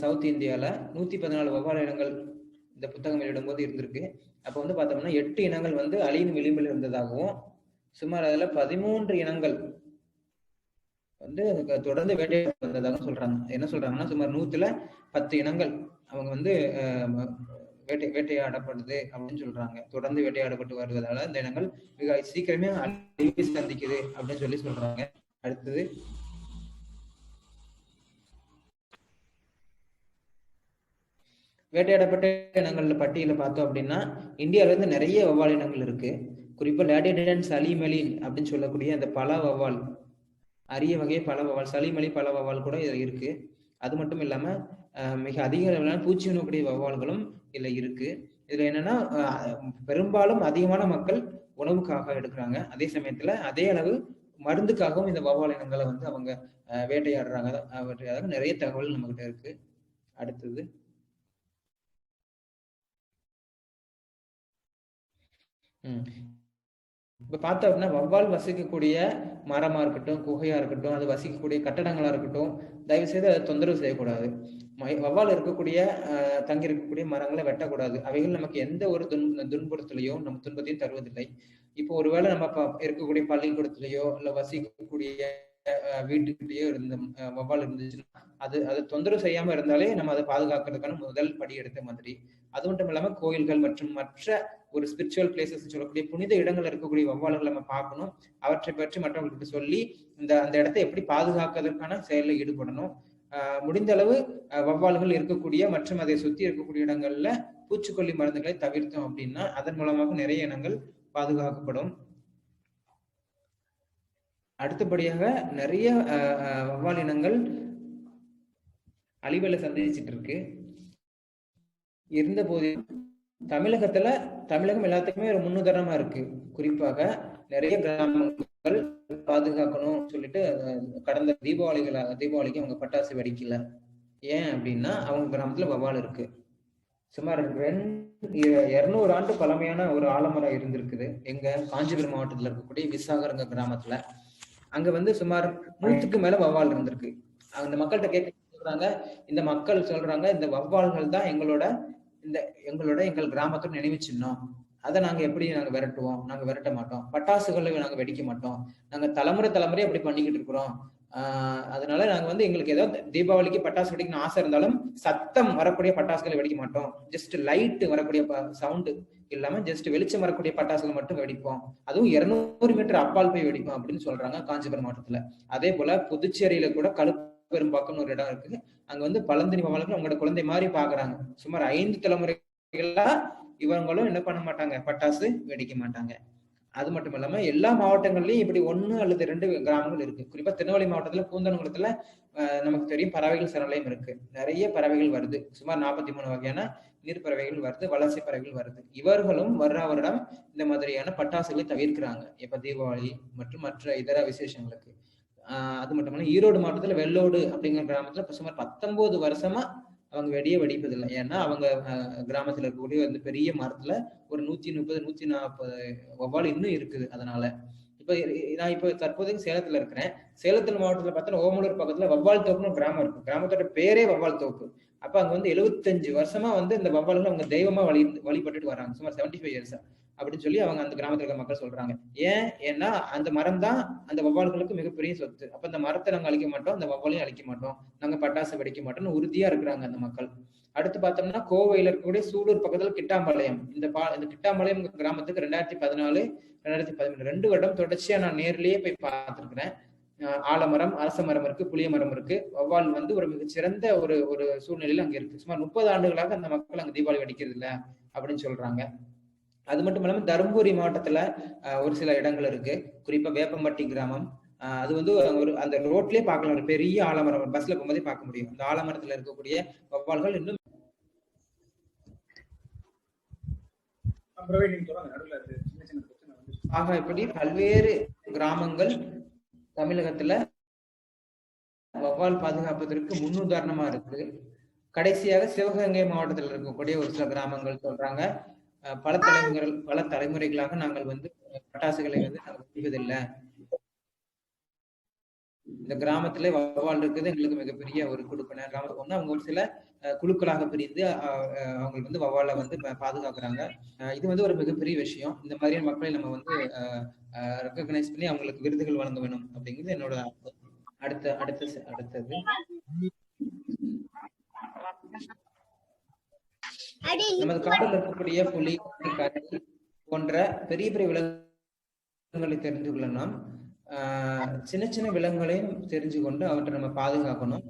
சவுத் இந்தியால 114 வவ்வால் இனங்கள் இந்த புத்தகம் வெளியிடும்போது இருந்திருக்கு. அப்போ வந்து பார்த்தோம்னா 8 இனங்கள் வந்து அழியும் விளிம்பில் இருந்ததாகவும் சுமார் அதுல 13 இனங்கள் வந்து தொடர்ந்து வேட்டையாட வந்ததாக சொல்றாங்க. என்ன சொல்றாங்கன்னா சுமார் 100-10 இனங்கள் அவங்க வந்து வேட்டையாடப்படுது அப்படின்னு சொல்றாங்க. தொடர்ந்து வேட்டையாடப்பட்டு வருவதால இந்த இனங்கள் மிக சீக்கிரமே அழிவை சந்திக்குது அப்படின்னு சொல்றாங்க. அடுத்தது வேட்டையாடப்பட்ட இனங்கள்ல பட்டியல பார்த்தோம் அப்படின்னா இந்தியாவில இருந்து நிறைய வவ்வால் இனங்கள் இருக்கு. குறிப்பா லேடிடன் சலிமலின் அப்படின்னு சொல்லக்கூடிய அந்த பல வவ்வால், அரிய வகை பல வவ்வால், சலிமலி பல வவ்வால் கூட இதுல இருக்கு. அது மட்டும் இல்லாம மிக அதிக அளவிலான பூச்சி உண்ணக்கூடிய வவ்வால்களும் இதுல இருக்கு. இதுல என்னன்னா பெரும்பாலும் அதிகமான மக்கள் உணவுக்காக எடுக்கிறாங்க. அதே சமயத்துல அதே அளவு மருந்துக்காகவும் இந்த வவ்வால் இனங்களை வந்து அவங்க வேட்டையாடுறாங்க. அவற்றையாக நிறைய தகவல் நம்ம கிட்ட இருக்கு. அடுத்தது இப்ப பார்த்தோம் அப்படின்னா வவ்வால் வசிக்கக்கூடிய மரமா இருக்கட்டும், குகையா இருக்கட்டும், அது வசிக்கக்கூடிய கட்டடங்களா இருக்கட்டும், தயவு செய்து அதை தொந்தரவு செய்யக்கூடாது. வவ்வால் இருக்கக்கூடிய தங்கி இருக்கக்கூடிய மரங்களை வெட்டக்கூடாது. அவைகள் நமக்கு எந்த ஒரு துன்புறுத்தலையோ நம்ம துன்பத்தையும் தருவதில்லை. இப்போ ஒருவேளை நம்ம இருக்கக்கூடிய பள்ளிக்கூடத்திலேயோ இல்ல வசிக்கக்கூடிய வீட்டுக்கிட்டேயோ இருந்த வவ்வால் இருந்துச்சுன்னா அதை தொந்தரவு செய்யாம இருந்தாலே நம்ம அதை பாதுகாக்கிறதுக்கான முதல் படி எடுத்த மாதிரி. அது மட்டும் இல்லாம கோயில்கள் மற்றும் மற்ற ஒரு ஸ்பிரிச்சுவல் பிளேசஸ் சொல்லக்கூடிய புனித இடங்கள் இருக்கக்கூடிய வவ்வால்களை நம்ம பார்க்கணும். அவற்றை பற்றி மற்றவங்களுக்கு சொல்லி அந்த இடத்தை எப்படி பாதுகாக்கிறதுக்கான செயலில் ஈடுபடணும். முடிந்த அளவு வவ்வால்கள் இருக்கக்கூடிய மற்றும் அதை சுத்தி இருக்கக்கூடிய இடங்கள்ல பூச்சிக்கொல்லி மருந்துகளை தவிர்த்தோம் அப்படின்னா அதன் மூலமாக நிறைய இனங்கள் பாதுகாக்கப்படும். அடுத்தபடியாக நிறைய வவ்வால் இனங்கள் அழிவுகளை சந்திச்சுட்டு இருக்கு. இருந்த போதிலும் தமிழகம் எல்லாத்துக்குமே ஒரு முன்னுதாரணமா இருக்கு. குறிப்பாக நிறைய கிராமங்கள் பாதுகாக்கணும் சொல்லிட்டு கடந்த தீபாவளிக்கு அவங்க பட்டாசு வெடிக்கல. ஏன் அப்படின்னா அவங்க கிராமத்துல வவ்வால் இருக்கு. சுமார் 200 ஆண்டு பழமையான ஒரு ஆலமரம் இருந்திருக்குது எங்க காஞ்சிபுரம் மாவட்டத்துல இருக்கக்கூடிய விசாகரங்க கிராமத்துல. அங்க வந்து சுமார் 100க்கு மேல வவ்வால் இருந்திருக்கு. அந்த மக்கள்கிட்ட கேட்க சொல்றாங்க, இந்த மக்கள் சொல்றாங்க இந்த வவ்வால்கள் தான் எங்கள் கிராமத்தோட நினைவு சின்னம். அதை நாங்க எப்படி விரட்டுவோம்? நாங்க விரட்ட மாட்டோம். பட்டாசுகளை நாங்க வெடிக்க மாட்டோம். நாங்க தலைமுறையா அப்படி பண்ணிக்கிட்டு இருக்கிறோம். அதனால நாங்க வந்து எங்களுக்கு ஏதாவது தீபாவளிக்கு பட்டாசு வெடிக்கணும்னு ஆசை இருந்தாலும் சத்தம் வரக்கூடிய பட்டாசுகளை வெடிக்க மாட்டோம். ஜஸ்ட் லைட் வரக்கூடிய சவுண்டு இல்லாம ஜஸ்ட் வெளிச்சம் வரக்கூடிய பட்டாசுகள் மட்டும் வெடிப்போம். அதுவும் 200 மீட்டர் அப்பால் போய் வெடிப்போம் அப்படின்னு சொல்றாங்க காஞ்சிபுரம் மாவட்டத்துல. அதே போல புதுச்சேரியில கூட கழுப்பெரும்பாக்கம்னு ஒரு இடம் இருக்கு. அங்க வந்து பழந்தினி வவால்கள் அவங்களோட குழந்தை மாதிரி பாக்குறாங்க. சுமார் 5 தலைமுறைகளா இவங்களும் என்ன பண்ண மாட்டாங்க, பட்டாசு வெடிக்க மாட்டாங்க. அது மட்டும் இல்லாம எல்லா மாவட்டங்கள்லயும் இப்படி 1 அல்லது 2 கிராமங்கள் இருக்கு. குறிப்பா திருநெல்வேலி மாவட்டத்துல பூந்தனகுளத்துல நமக்கு தெரியும் பறவைகள் சரணாலயம் இருக்கு. நிறைய பறவைகள் வருது. சுமார் 43 வகையான நீர் பறவைகள் வருது, வலசை பறவைகள் வருது. இவர்களும் வருடம் இந்த மாதிரியான பட்டாசுகளை தவிர்க்கிறாங்க இப்ப தீபாவளி மற்றும் மற்ற இதர விசேஷங்களுக்கு. அது மட்டும் இல்லாம ஈரோடு மாவட்டத்துல வெள்ளோடு அப்படிங்கிற கிராமத்துல சுமார் 19 வருஷமா அவங்க வெடிப்பதில்லை. ஏன்னா அவங்க கிராமத்துல இருக்கக்கூடிய வந்து பெரிய மரத்துல ஒரு 130 140 வவ்வால் இன்னும் இருக்குது. அதனால நான் இப்ப தற்போதைக்கு சேலத்துல இருக்கிறேன். சேலத்துல மாவட்டத்துல பார்த்தா ஓமலூர் பக்கத்துல வவ்வால் தோப்புன்னு ஒரு கிராமம் இருக்கு. கிராமத்தோட பேரே வவ்வால் தோப்பு. அப்ப அங்க வந்து 75 வருஷமா வந்து இந்த வவ்வால்கள் அவங்க தெய்வமா வழிபட்டுட்டு வராங்க. சுமார் 75 இயர்ஸா அப்படின்னு சொல்லி அவங்க அந்த கிராமத்துல இருக்க மக்கள் சொல்றாங்க. ஏன்னா அந்த மரம் தான் அந்த வவ்வால்களுக்கு மிகப்பெரிய சொத்து. அப்ப அந்த மரத்தை நாங்க அழிக்க மாட்டோம், அந்த வவ்வாலையும் அழிக்க மாட்டோம், நாங்க பட்டாசு வெடிக்க மாட்டோம்னு உறுதியா இருக்கிறாங்க அந்த மக்கள். அடுத்து பார்த்தோம்னா கோவையில இருக்கக்கூடிய சூலூர் பக்கத்துல கிட்டாம்பாளையம். இந்த கிட்டாம்பாளையம் கிராமத்துக்கு 2014 2013 2 வருடம் தொடர்ச்சியா நான் நேர்லயே போய் பார்த்திருக்கிறேன். ஆலமரம், அரச மரம் இருக்கு, புளிய மரம் இருக்கு. வவ்வால் வந்து ஒரு மிகச்சிறந்த ஒரு சூழ்நிலையில அங்க இருக்கு. சுமார் 30 ஆண்டுகளாக அந்த மக்கள் அங்க தீபாவளி வெடிக்கிறது இல்ல அப்படின்னு சொல்றாங்க. அது மட்டும் இல்லாம தருமபுரி மாவட்டத்துல ஒரு சில இடங்கள் இருக்கு. குறிப்பா வேப்பம்பட்டி கிராமம். அது வந்து அந்த ரோட்லயே பார்க்கலாம். ஒரு பெரிய ஆலமரம் பஸ்ல போகும்போதே பார்க்க முடியும். அந்த ஆலமரத்துல இருக்கக்கூடிய வவ்வால்கள் இன்னும் இப்படி பல்வேறு கிராமங்கள் தமிழகத்துல வவ்வால் பாதுகாப்பதற்கு முன்னுதாரணமா இருக்கு. கடைசியாக சிவகங்கை மாவட்டத்தில் இருக்கக்கூடிய ஒரு சில கிராமங்கள் சொல்றாங்க, பல தலைமுறைகளாக நாங்கள் வந்து பட்டாசுகளை வந்து நாங்கள் வெடிப்பதில்லை. இந்த கிராமத்துல வவ்வால் இருக்குது எங்களுக்கு மிகப்பெரிய ஒரு கொடுப்பனை. கிராமத்துக்கு வந்து அவங்க ஒரு சில குழுக்களாக பிரிந்து அவங்க வந்து வவ்வாலை வந்து பாதுகாக்கிறாங்க. இது வந்து ஒரு மிகப்பெரிய விஷயம். இந்த மாதிரியான மக்களை நம்ம வந்து ரெக்கக்னைஸ் பண்ணி அவங்களுக்கு விருதுகள் வழங்க வேணும் அப்படிங்கிறது என்னோட அடுத்தது நமது காட்டில் இருக்கக்கூடிய புலி, கரடி போன்ற பெரிய பெரிய விலங்குகளை தெரிந்து கொள்ளணும். சின்ன சின்ன விலங்குகளையும் தெரிஞ்சு கொண்டு அவற்றை நம்ம பாதுகாக்கணும்.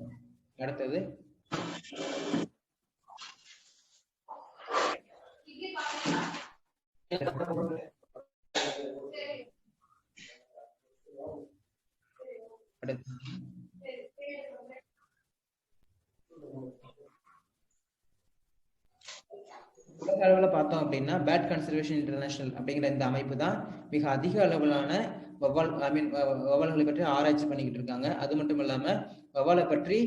அடுத்தது உலக அளவுல பார்த்தோம் அப்படின்னா பேட் கன்சர்வேஷன் இன்டர்நேஷனல் அப்படிங்கிற இந்த அமைப்பு தான் மிக அதிக அளவிலான வவ்வால்களை பற்றி ஆராய்ச்சி பண்ணிக்கிட்டு இருக்காங்க. அது மட்டும் இல்லாம வவ்வாலை பற்றி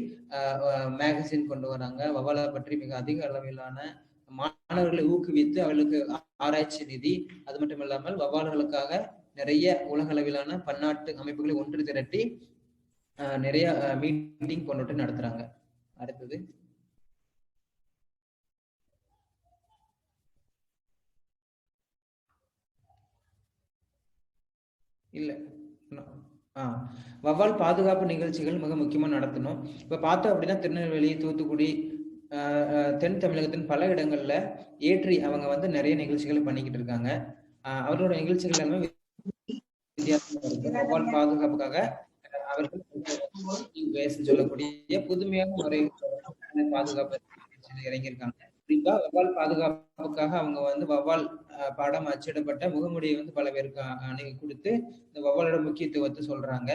மேகசின் கொண்டு வராங்க. வவ்வாலை பற்றி மிக அதிக அளவிலான மாணவர்களை ஊக்குவித்து அவர்களுக்கு ஆராய்ச்சி நிதி, அது மட்டும் இல்லாமல் வவ்வால்களுக்காக நிறைய உலக அளவிலான பன்னாட்டு அமைப்புகளை ஒன்று திரட்டி நிறைய மீட்டிங் கொண்டு நடத்துறாங்க. அடுத்தது இல்ல வவ்வால் பாதுகாப்பு நிகழ்ச்சிகள் மிக முக்கியமா நடத்தணும். இப்ப பார்த்தோம் அப்படின்னா திருநெல்வேலி, தூத்துக்குடி, தென் தமிழகத்தின் பல இடங்கள்ல ஏற்றி அவங்க வந்து நிறைய நிகழ்ச்சிகளை பண்ணிக்கிட்டு இருக்காங்க. அவரோட நிகழ்ச்சிகள் எல்லாமே வித்தியாசமா இருக்கு. வவ்வால் பாதுகாப்புக்காக அவர்கள் சொல்லக்கூடிய புதுமையான முறை பாதுகாப்பு இறங்கியிருக்காங்க. குறிப்பா வவ்வால் பாதுகாப்புக்காக அவங்க வந்து வவ்வால் படம் அச்சிடப்பட்ட முகமுடியை வந்து பல பேருக்கு அணுகி கொடுத்து இந்த வவ்வாலோட முக்கியத்துவத்தை சொல்றாங்க.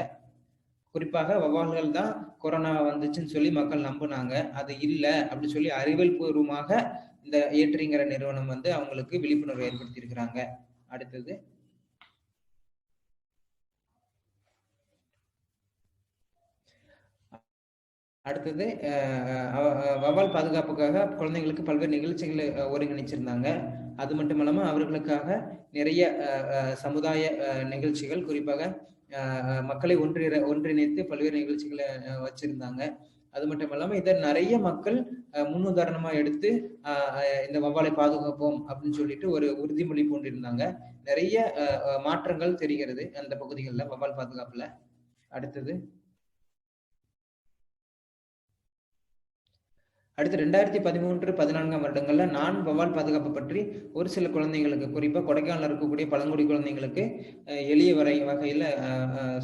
குறிப்பாக வவ்வால்கள் தான் கொரோனா வந்துச்சுன்னு சொல்லி மக்கள் நம்பினாங்க. அது இல்லை அப்படின்னு சொல்லி அறிவியல் பூர்வமாக இந்த ஏற்றிங்கிற நிறுவனம் வந்து அவங்களுக்கு விழிப்புணர்வு ஏற்படுத்தி இருக்கிறாங்க. அடுத்தது வவ்வால் பாதுகாப்புக்காக குழந்தைங்களுக்கு பல்வேறு நிகழ்ச்சிகளை ஒருங்கிணைச்சிருந்தாங்க. அது மட்டும் இல்லாம அவர்களுக்காக நிறைய சமுதாய நிகழ்ச்சிகள், குறிப்பாக மக்களை ஒன்றிணைத்து பல்வேறு நிகழ்ச்சிகளை வச்சிருந்தாங்க. அது மட்டும் இல்லாம இதை நிறைய மக்கள் முன்னுதாரணமா எடுத்து இந்த வவ்வாலை பாதுகாப்போம் அப்படின்னு சொல்லிட்டு ஒரு உறுதிமொழி பூண்டிருந்தாங்க. நிறைய மாற்றங்கள் தெரிகிறது அந்த பகுதிகளில் வவ்வால் பாதுகாப்புல. அடுத்தது அடுத்து 2013-14 வருடங்கள்ல நான் வவ்வால் பாதுகாப்பு பற்றி ஒரு சில குழந்தைங்களுக்கு, குறிப்பா கொடைக்கானல் இருக்கக்கூடிய பழங்குடி குழந்தைங்களுக்கு எளிய வகையில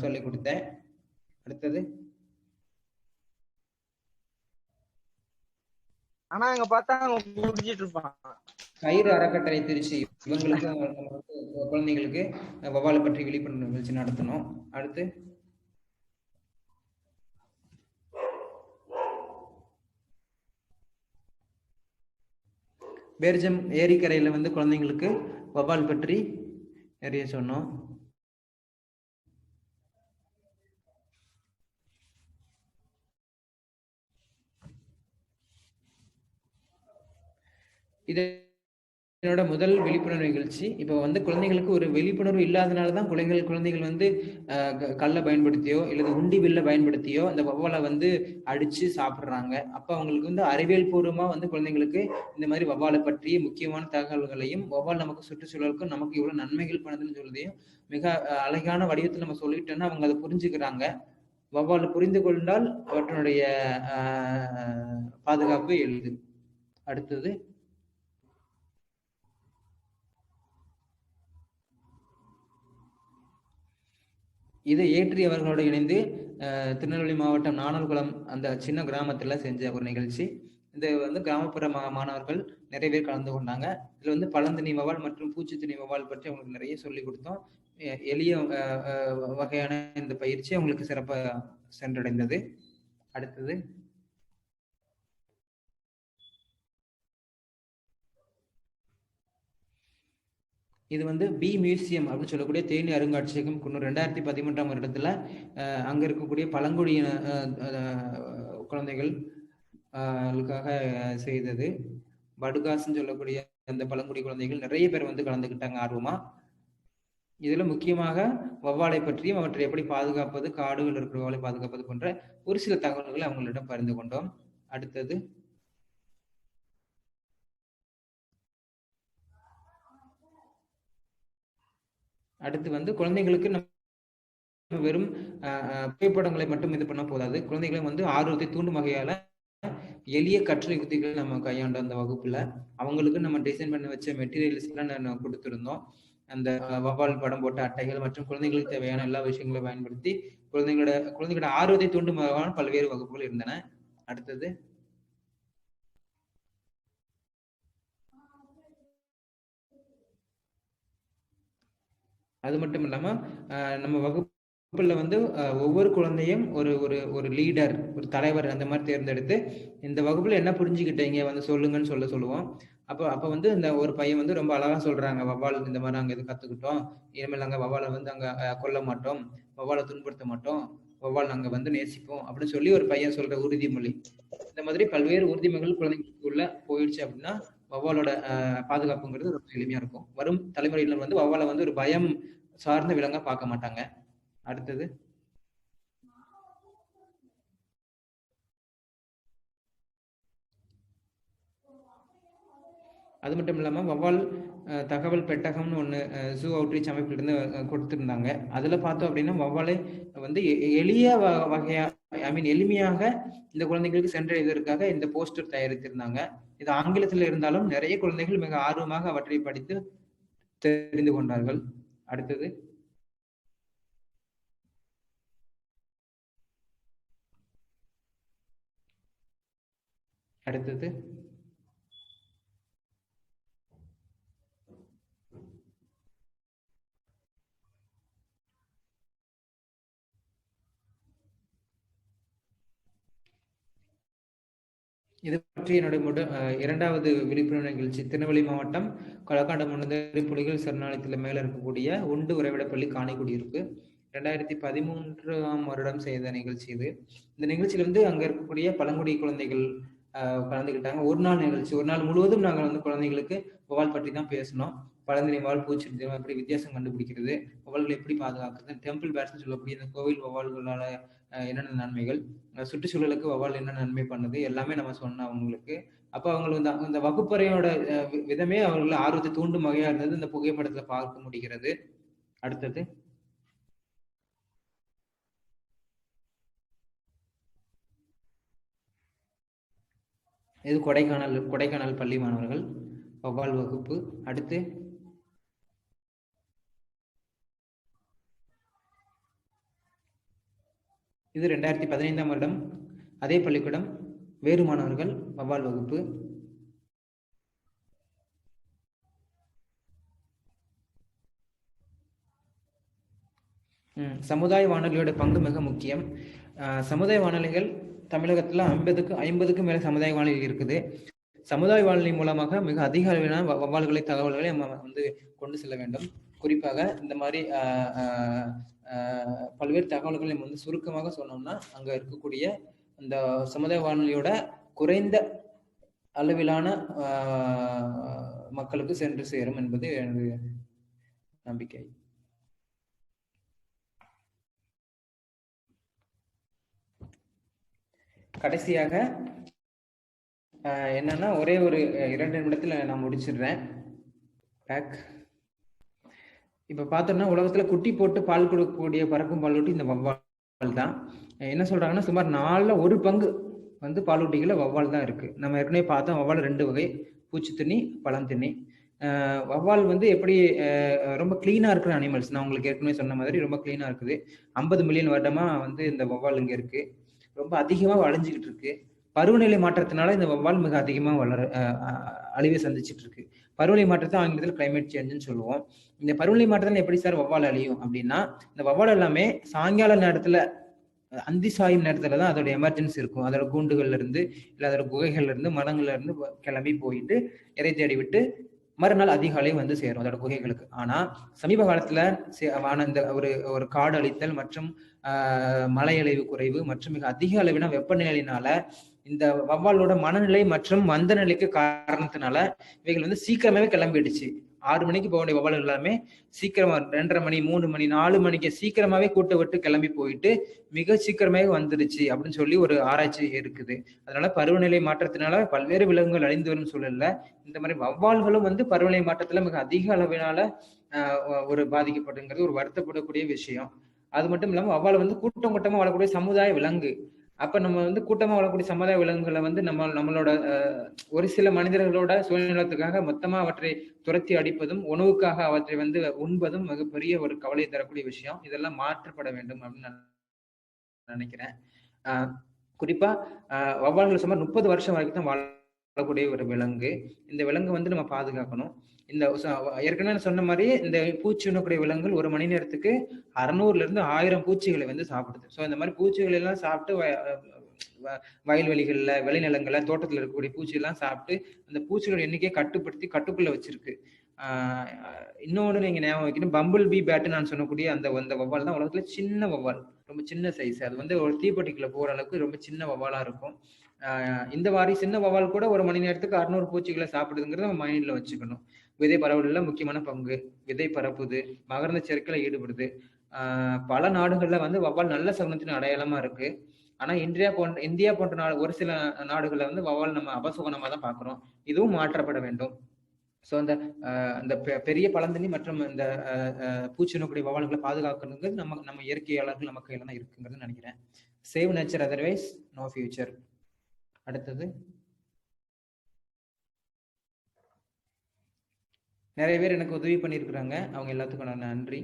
சொல்லிக் கொடுத்தேன். அடுத்தது ஆனா அங்க பார்த்தா முடிஞ்சிட்டு இருப்பான். கயிறு அறக்கட்டளை திருச்சி, இவங்களுக்கு குழந்தைங்களுக்கு வவ்வாலை பற்றி விழிப்புணர்வு நிகழ்ச்சி நடத்தணும். அடுத்து பேர்ஜம் ஏரிக்கரையில குழந்தைங்களுக்கு வவ்வால் பற்றி நிறைய சொன்னோம். இது என்னோட முதல் விழிப்புணர்வு நிகழ்ச்சி. இப்போ குழந்தைங்களுக்கு ஒரு விழிப்புணர்வு இல்லாதனாலதான் குழந்தைகள் கல்லை பயன்படுத்தியோ இல்லது உண்டி வில்ல பயன்படுத்தியோ அந்த வவ்வாலை அடிச்சு சாப்பிடுறாங்க. அப்ப அவங்களுக்கு அறிவியல் பூர்வமா குழந்தைங்களுக்கு இந்த மாதிரி வவ்வாலை பற்றி முக்கியமான தகவல்களையும் வவ்வால் நமக்கு சுற்றுச்சூழலுக்கும் நமக்கு இவ்வளவு நன்மைகள் பண்ணதுன்னு சொல்றதையும் மிக அழகான வடிவத்தில் நம்ம சொல்லிட்டோம்னா அவங்க அதை புரிஞ்சுக்கிறாங்க. வவ்வால் புரிந்து கொண்டால் அவற்றினுடைய பாதுகாப்பு எளிது. அடுத்தது இதை ஏற்றி அவர்களோடு இணைந்து திருநெல்வேலி மாவட்டம் நாணல்குளம் அந்த சின்ன கிராமத்துல செஞ்ச ஒரு நிகழ்ச்சி. இது கிராமப்புற மாணவர்கள் நிறைய பேர் கலந்து கொண்டாங்க. இதுல பழந்திணி வவ்வால் மற்றும் பூச்சித்திணி வவ்வால் பற்றி அவங்களுக்கு நிறைய சொல்லி கொடுத்தோம். எளிய வகையான இந்த பயிற்சி அவங்களுக்கு சிறப்பாக சென்றடைந்தது. அடுத்தது இது பி மியூசியம் அப்படின்னு சொல்லக்கூடிய தேனி அருங்காட்சியகம் குன்னூர் 2013 வருடத்துல அங்க இருக்கக்கூடிய பழங்குடியின குழந்தைகள் செய்தது. படுகாசுன்னு சொல்லக்கூடிய அந்த பழங்குடி குழந்தைகள் நிறைய பேர் கலந்துக்கிட்டாங்க ஆர்வமா. இதுல முக்கியமாக வவ்வாலை பற்றியும் அவற்றை எப்படி பாதுகாப்பது, காடுகள் இருக்கிற வவ்வாலை பாதுகாப்பது போன்ற ஒரு சில தகவல்களை அவங்களிடம் பகிர்ந்து கொண்டோம். அடுத்தது குழந்தைங்களுக்கு நம்ம வெறும் புகைப்படங்களை மட்டும் இது பண்ண போதாது. குழந்தைகளை ஆர்வத்தை தூண்டும் வகையால எளிய கற்றல் யுக்திகளை நம்ம கையாண்ட அந்த வகுப்புல அவங்களுக்கு நம்ம டிசைன் பண்ணி வச்ச மெட்டீரியல்ஸ் எல்லாம் நான் கொடுத்திருந்தோம். அந்த வவ்வால் படம் போட்ட அட்டைகள் மற்றும் குழந்தைகளுக்கு தேவையான எல்லா விஷயங்களையும் பயன்படுத்தி குழந்தைகளோட ஆர்வத்தை தூண்டும் பல்வேறு வகுப்புகள் இருந்தன. அடுத்தது அது மட்டும் இல்லாம நம்ம வகுப்புல ஒவ்வொரு குழந்தையும் ஒரு ஒரு ஒரு லீடர், ஒரு தலைவர் அந்த மாதிரி தேர்ந்தெடுத்து இந்த வகுப்புல என்ன புரிஞ்சுக்கிட்டீங்க சொல்லுங்கன்னு சொல்லுவோம். அப்ப இந்த ஒரு பையன் ரொம்ப அழகா சொல்றாங்க, வவ்வால் இந்த மாதிரி நாங்க இது கத்துக்கிட்டோம், இனிமேல் நாங்க வவ்வாலை அங்க கொல்ல மாட்டோம், வவ்வாலை துன்புறுத்த மாட்டோம், வவ்வால் நாங்க நேசிப்போம் அப்படின்னு சொல்லி ஒரு பையன் சொல்ற உறுதிமொழி. இந்த மாதிரி பல்வேறு உறுதிமொழிகள் குழந்தைங்களுக்குள்ள போயிடுச்சு அப்படின்னா வவ்வாலோட பாதுகாப்புங்கிறது ரொம்ப எளிமையா இருக்கும். வரும் தலைமுறையினர் வவ்வாலை ஒரு பயம் சார்ந்த விலங்கா பார்க்க மாட்டாங்க. அடுத்தது அது மட்டும் இல்லாம வவ்வால் தகவல் பெட்டகம்னு ஒண்ணு ஜூ அவுட்ரீச் அமைப்புல இருந்து கொடுத்திருந்தாங்க. அதுல பார்த்தோம் அப்படின்னா வவ்வாலை எளிய வகையா எளிமையாக இந்த குழந்தைகளுக்கு சென்றடைவதற்காக இந்த போஸ்டர் தயாரித்திருந்தாங்க. இது ஆங்கிலத்தில் இருந்தாலும் நிறைய குழந்தைகள் மிக ஆர்வமாக அவற்றை படித்து தெரிந்து கொண்டார்கள். அடுத்தது அடுத்தது இது பற்றி என்னுடைய இரண்டாவது விழிப்புணர்வு நிகழ்ச்சி திருநெல்வேலி மாவட்டம் கொலக்காண்டமுனதேரி புலிகள் சரணாலயத்தில் மேல இருக்கக்கூடிய உண்டு உறைவிடப்பள்ளி காணிக்குடியிருப்பு 2013 வருடம் செய்த நிகழ்ச்சி இது. இந்த நிகழ்ச்சியில அங்க இருக்கக்கூடிய பழங்குடி குழந்தைகள் கலந்துக்கிட்டாங்க. ஒரு நாள் நிகழ்ச்சி, ஒரு நாள் முழுவதும் நாங்கள் குழந்தைங்களுக்கு வவ்வால் பற்றி தான் பேசணும். பழந்தினி வவ்வால், பூச்சி எப்படி வித்தியாசம் கண்டுபிடிக்கிறது, வவ்வால்களை எப்படி பாதுகாக்கிறது, டெம்பிள் பேட்ஸ்ன்னு சொல்லக்கூடிய இந்த கோவில் வவ்வால்களால என்னென்ன நன்மைகள், சுற்றுச்சூழலுக்கு வவ்வால் என்ன நன்மை பண்ணுது, எல்லாமே நம்ம சொன்னோம் அவங்களுக்கு. அப்ப அவங்களுக்கு அந்த வகுப்பறையோட விதமே அவங்களை ஆர்வத்தை தூண்டும் வகையா இருந்தது இந்த புகைப்படத்துல பார்க்க முடிகிறது. அடுத்தது இது கொடைக்கானல் பள்ளி மாணவர்கள் வவ்வால் வகுப்பு. அடுத்து இது 2015ஆம் வருடம் அதே பள்ளிக்கூடம், வேறு மாணவர்கள் வவ்வால் வகுப்பு. சமுதாய வானொலியோட பங்கு மிக முக்கியம். சமுதாய வானொலிகள் தமிழகத்துல 50க்கும் மேல சமுதாய வானொலி இருக்குது. சமுதாய வானொலி மூலமாக மிக அதிக அளவிலான வவ்வால்களை தகவல்களை நம்ம வந்து கொண்டு செல்ல வேண்டும். குறிப்பாக இந்த மாதிரி பல்வேறு தகவல்களை நம்ம வந்து சுருக்கமாக சொன்னோம்னா அங்க இருக்கக்கூடிய இந்த சமுதாய வானொலியோட குறைந்த அளவிலான மக்களுக்கு சென்று சேரும் என்பது எனது நம்பிக்கை. கடைசியாக என்னன்னா ஒரே ஒரு 2 நிமிடத்துல நான் முடிச்சிடுறேன். இப்ப பார்த்தோம்னா உலகத்துல குட்டி போட்டு பால் கொடுக்கக்கூடிய பறக்கும் பாலூட்டி இந்த வவ்வால் தான். என்ன சொல்றாங்கன்னா சுமார் 4ல் 1 பங்கு வந்து பாலூட்டிகளை வவ்வால் தான் இருக்கு. நம்ம ஏற்கனவே பார்த்தோம் வவ்வால் 2 வகை, பூச்சித்திண்ணி, பழந்திண்ணி. வவ்வால் வந்து எப்படி ரொம்ப கிளீனா இருக்கிற அனிமல்ஸ். நான் உங்களுக்கு ஏற்கனவே சொன்ன மாதிரி ரொம்ப கிளீனா இருக்குது. 50 மில்லியன் வருடமா வந்து இந்த வவ்வால் இங்க இருக்கு. ரொம்ப அதிகமா அழிஞ்சுக்கிட்டு இருக்கு. பருவநிலை மாற்றத்தினால இந்த வவ்வால் மிக அதிகமா அழிவை சந்திச்சுட்டு இருக்கு. பருவநிலை மாற்றத்தை ஆங்கிலத்தில் கிளைமேட் சேஞ்சுன்னு சொல்லுவோம். இந்த பருவநிலை மாற்றத்தில் எப்படி சார் வவ்வால் அழியும் அப்படின்னா, இந்த வவ்வால் எல்லாமே சாயங்கால நேரத்துல அந்தி சாயும் நேரத்துல தான் அதோட எமர்ஜென்சி இருக்கும். அதோட கூண்டுகள்ல இருந்து இல்ல அதோட குகைகள்ல இருந்து மரங்கள்ல இருந்து கிளம்பி போயிட்டு இறை தேடி விட்டு மறுநாள் அதிகாலை வந்து சேரும் அதோட குகைகளுக்கு. ஆனா சமீப காலத்துல இந்த ஒரு காடு அழித்தல் மற்றும் மழை அளவு குறைவு மற்றும் மிக அதிக அளவின வெப்பநிலையினால இந்த வவ்வாலோட மனநிலை மற்றும் மந்த நிலைக்கு காரணத்தினால இவைகள் வந்து சீக்கிரமாவே கிளம்பிடுச்சு. 6 மணிக்கு போக வேண்டிய வவ்வால் எல்லாமே சீக்கிரமா 2:30 மணி 3 மணி 4 மணிக்கு சீக்கிரமாவே கூட்ட விட்டு கிளம்பி போயிட்டு மிக சீக்கிரமாவே வந்துடுச்சு அப்படின்னு சொல்லி ஒரு ஆராய்ச்சி இருக்குது. அதனால பருவநிலை மாற்றத்தினால பல்வேறு விலங்குகள் அழிந்து வரும் சூழல்ல இந்த மாதிரி வவ்வால்களும் வந்து பருவநிலை மாற்றத்துல மிக அதிக அளவினால ஒரு பாதிக்கப்படுங்கிறது ஒரு வருத்தப்படக்கூடிய விஷயம். அது மட்டும் இல்லாம வவ்வால் வந்து கூட்டம் கூட்டமா வாழக்கூடிய சமுதாய விலங்கு. அப்ப நம்ம வந்து கூட்டமா வாழக்கூடிய சமுதாய விலங்குகளை வந்து நம்மளோட ஒரு சில மனிதர்களோட சுயநலத்துக்காக மொத்தமா அவற்றை துரத்தி அடிப்பதும் உணவுக்காக அவற்றை வந்து உண்பதும் மிகப்பெரிய ஒரு கவலை தரக்கூடிய விஷயம். இதெல்லாம் மாற்றப்பட வேண்டும் அப்படின்னு நான் நினைக்கிறேன். குறிப்பா வவ்வால்கள் சுமார் 30 வருஷம் வரைக்கும் தான் வாழக்கூடிய ஒரு விலங்கு. இந்த விலங்கு வந்து நம்ம பாதுகாக்கணும். இந்த ஏற்கனவே சொன்ன மாதிரி இந்த பூச்சி உண்ணக்கூடிய விலங்குகள் ஒரு மணி நேரத்துக்கு 600ல இருந்து 1000 பூச்சிகளை வந்து சாப்பிடுது. ஸோ இந்த மாதிரி பூச்சிகள் எல்லாம் சாப்பிட்டு வயல்வெளிகள்ல விளைநிலங்கள்ல தோட்டத்துல இருக்கக்கூடிய பூச்சி எல்லாம் சாப்பிட்டு அந்த பூச்சிகளோட எண்ணிக்கையை கட்டுப்படுத்தி கட்டுக்குள்ள வச்சிருக்கு. இன்னொன்னு நீங்க ஞாபகம் வைக்கணும், பம்பிள் பீ பேட்டு நான் சொன்னக்கூடிய அந்த வவ்வால் தான் உலகத்துல சின்ன வவ்வால். ரொம்ப சின்ன சைஸ். அது வந்து ஒரு தீப்பெட்டிக்குள்ள போற அளவுக்கு ரொம்ப சின்ன வவ்வாலா இருக்கும். இந்த மாதிரி சின்ன வவ்வால் கூட ஒரு மணி நேரத்துக்கு 600 பூச்சிகளை சாப்பிடுதுங்கிறத நம்ம மைண்ட்ல வச்சுக்கணும். விதை பரவலில் முக்கியமான பங்கு, விதை பரப்புது, மகரந்த சேர்க்கையில ஈடுபடுது. பல நாடுகள்ல வந்து வவ்வால் நல்ல சகுனத்தின் அடையாளமா இருக்கு. ஆனா இந்தியா போன்ற ஒரு சில நாடுகள்ல வந்து வவ்வால் நம்ம அபசகுனமா தான் பாக்குறோம். இதுவும் மாற்றப்பட வேண்டும். ஸோ அந்த பெரிய பழந்தண்ணி மற்றும் இந்த பூச்சினக்கூடிய வவ்வால்களை பாதுகாக்கணுங்கிறது நம்ம இயற்கையாளர்கள் நம்ம கையில தான் இருக்குங்கிறது நினைக்கிறேன். Save nature, otherwise no future. அடுத்தது நிறைய பேர் எனக்கு உதவி பண்ணியிருக்கிறாங்க. அவங்க எல்லாத்துக்கும் நான் நன்றி.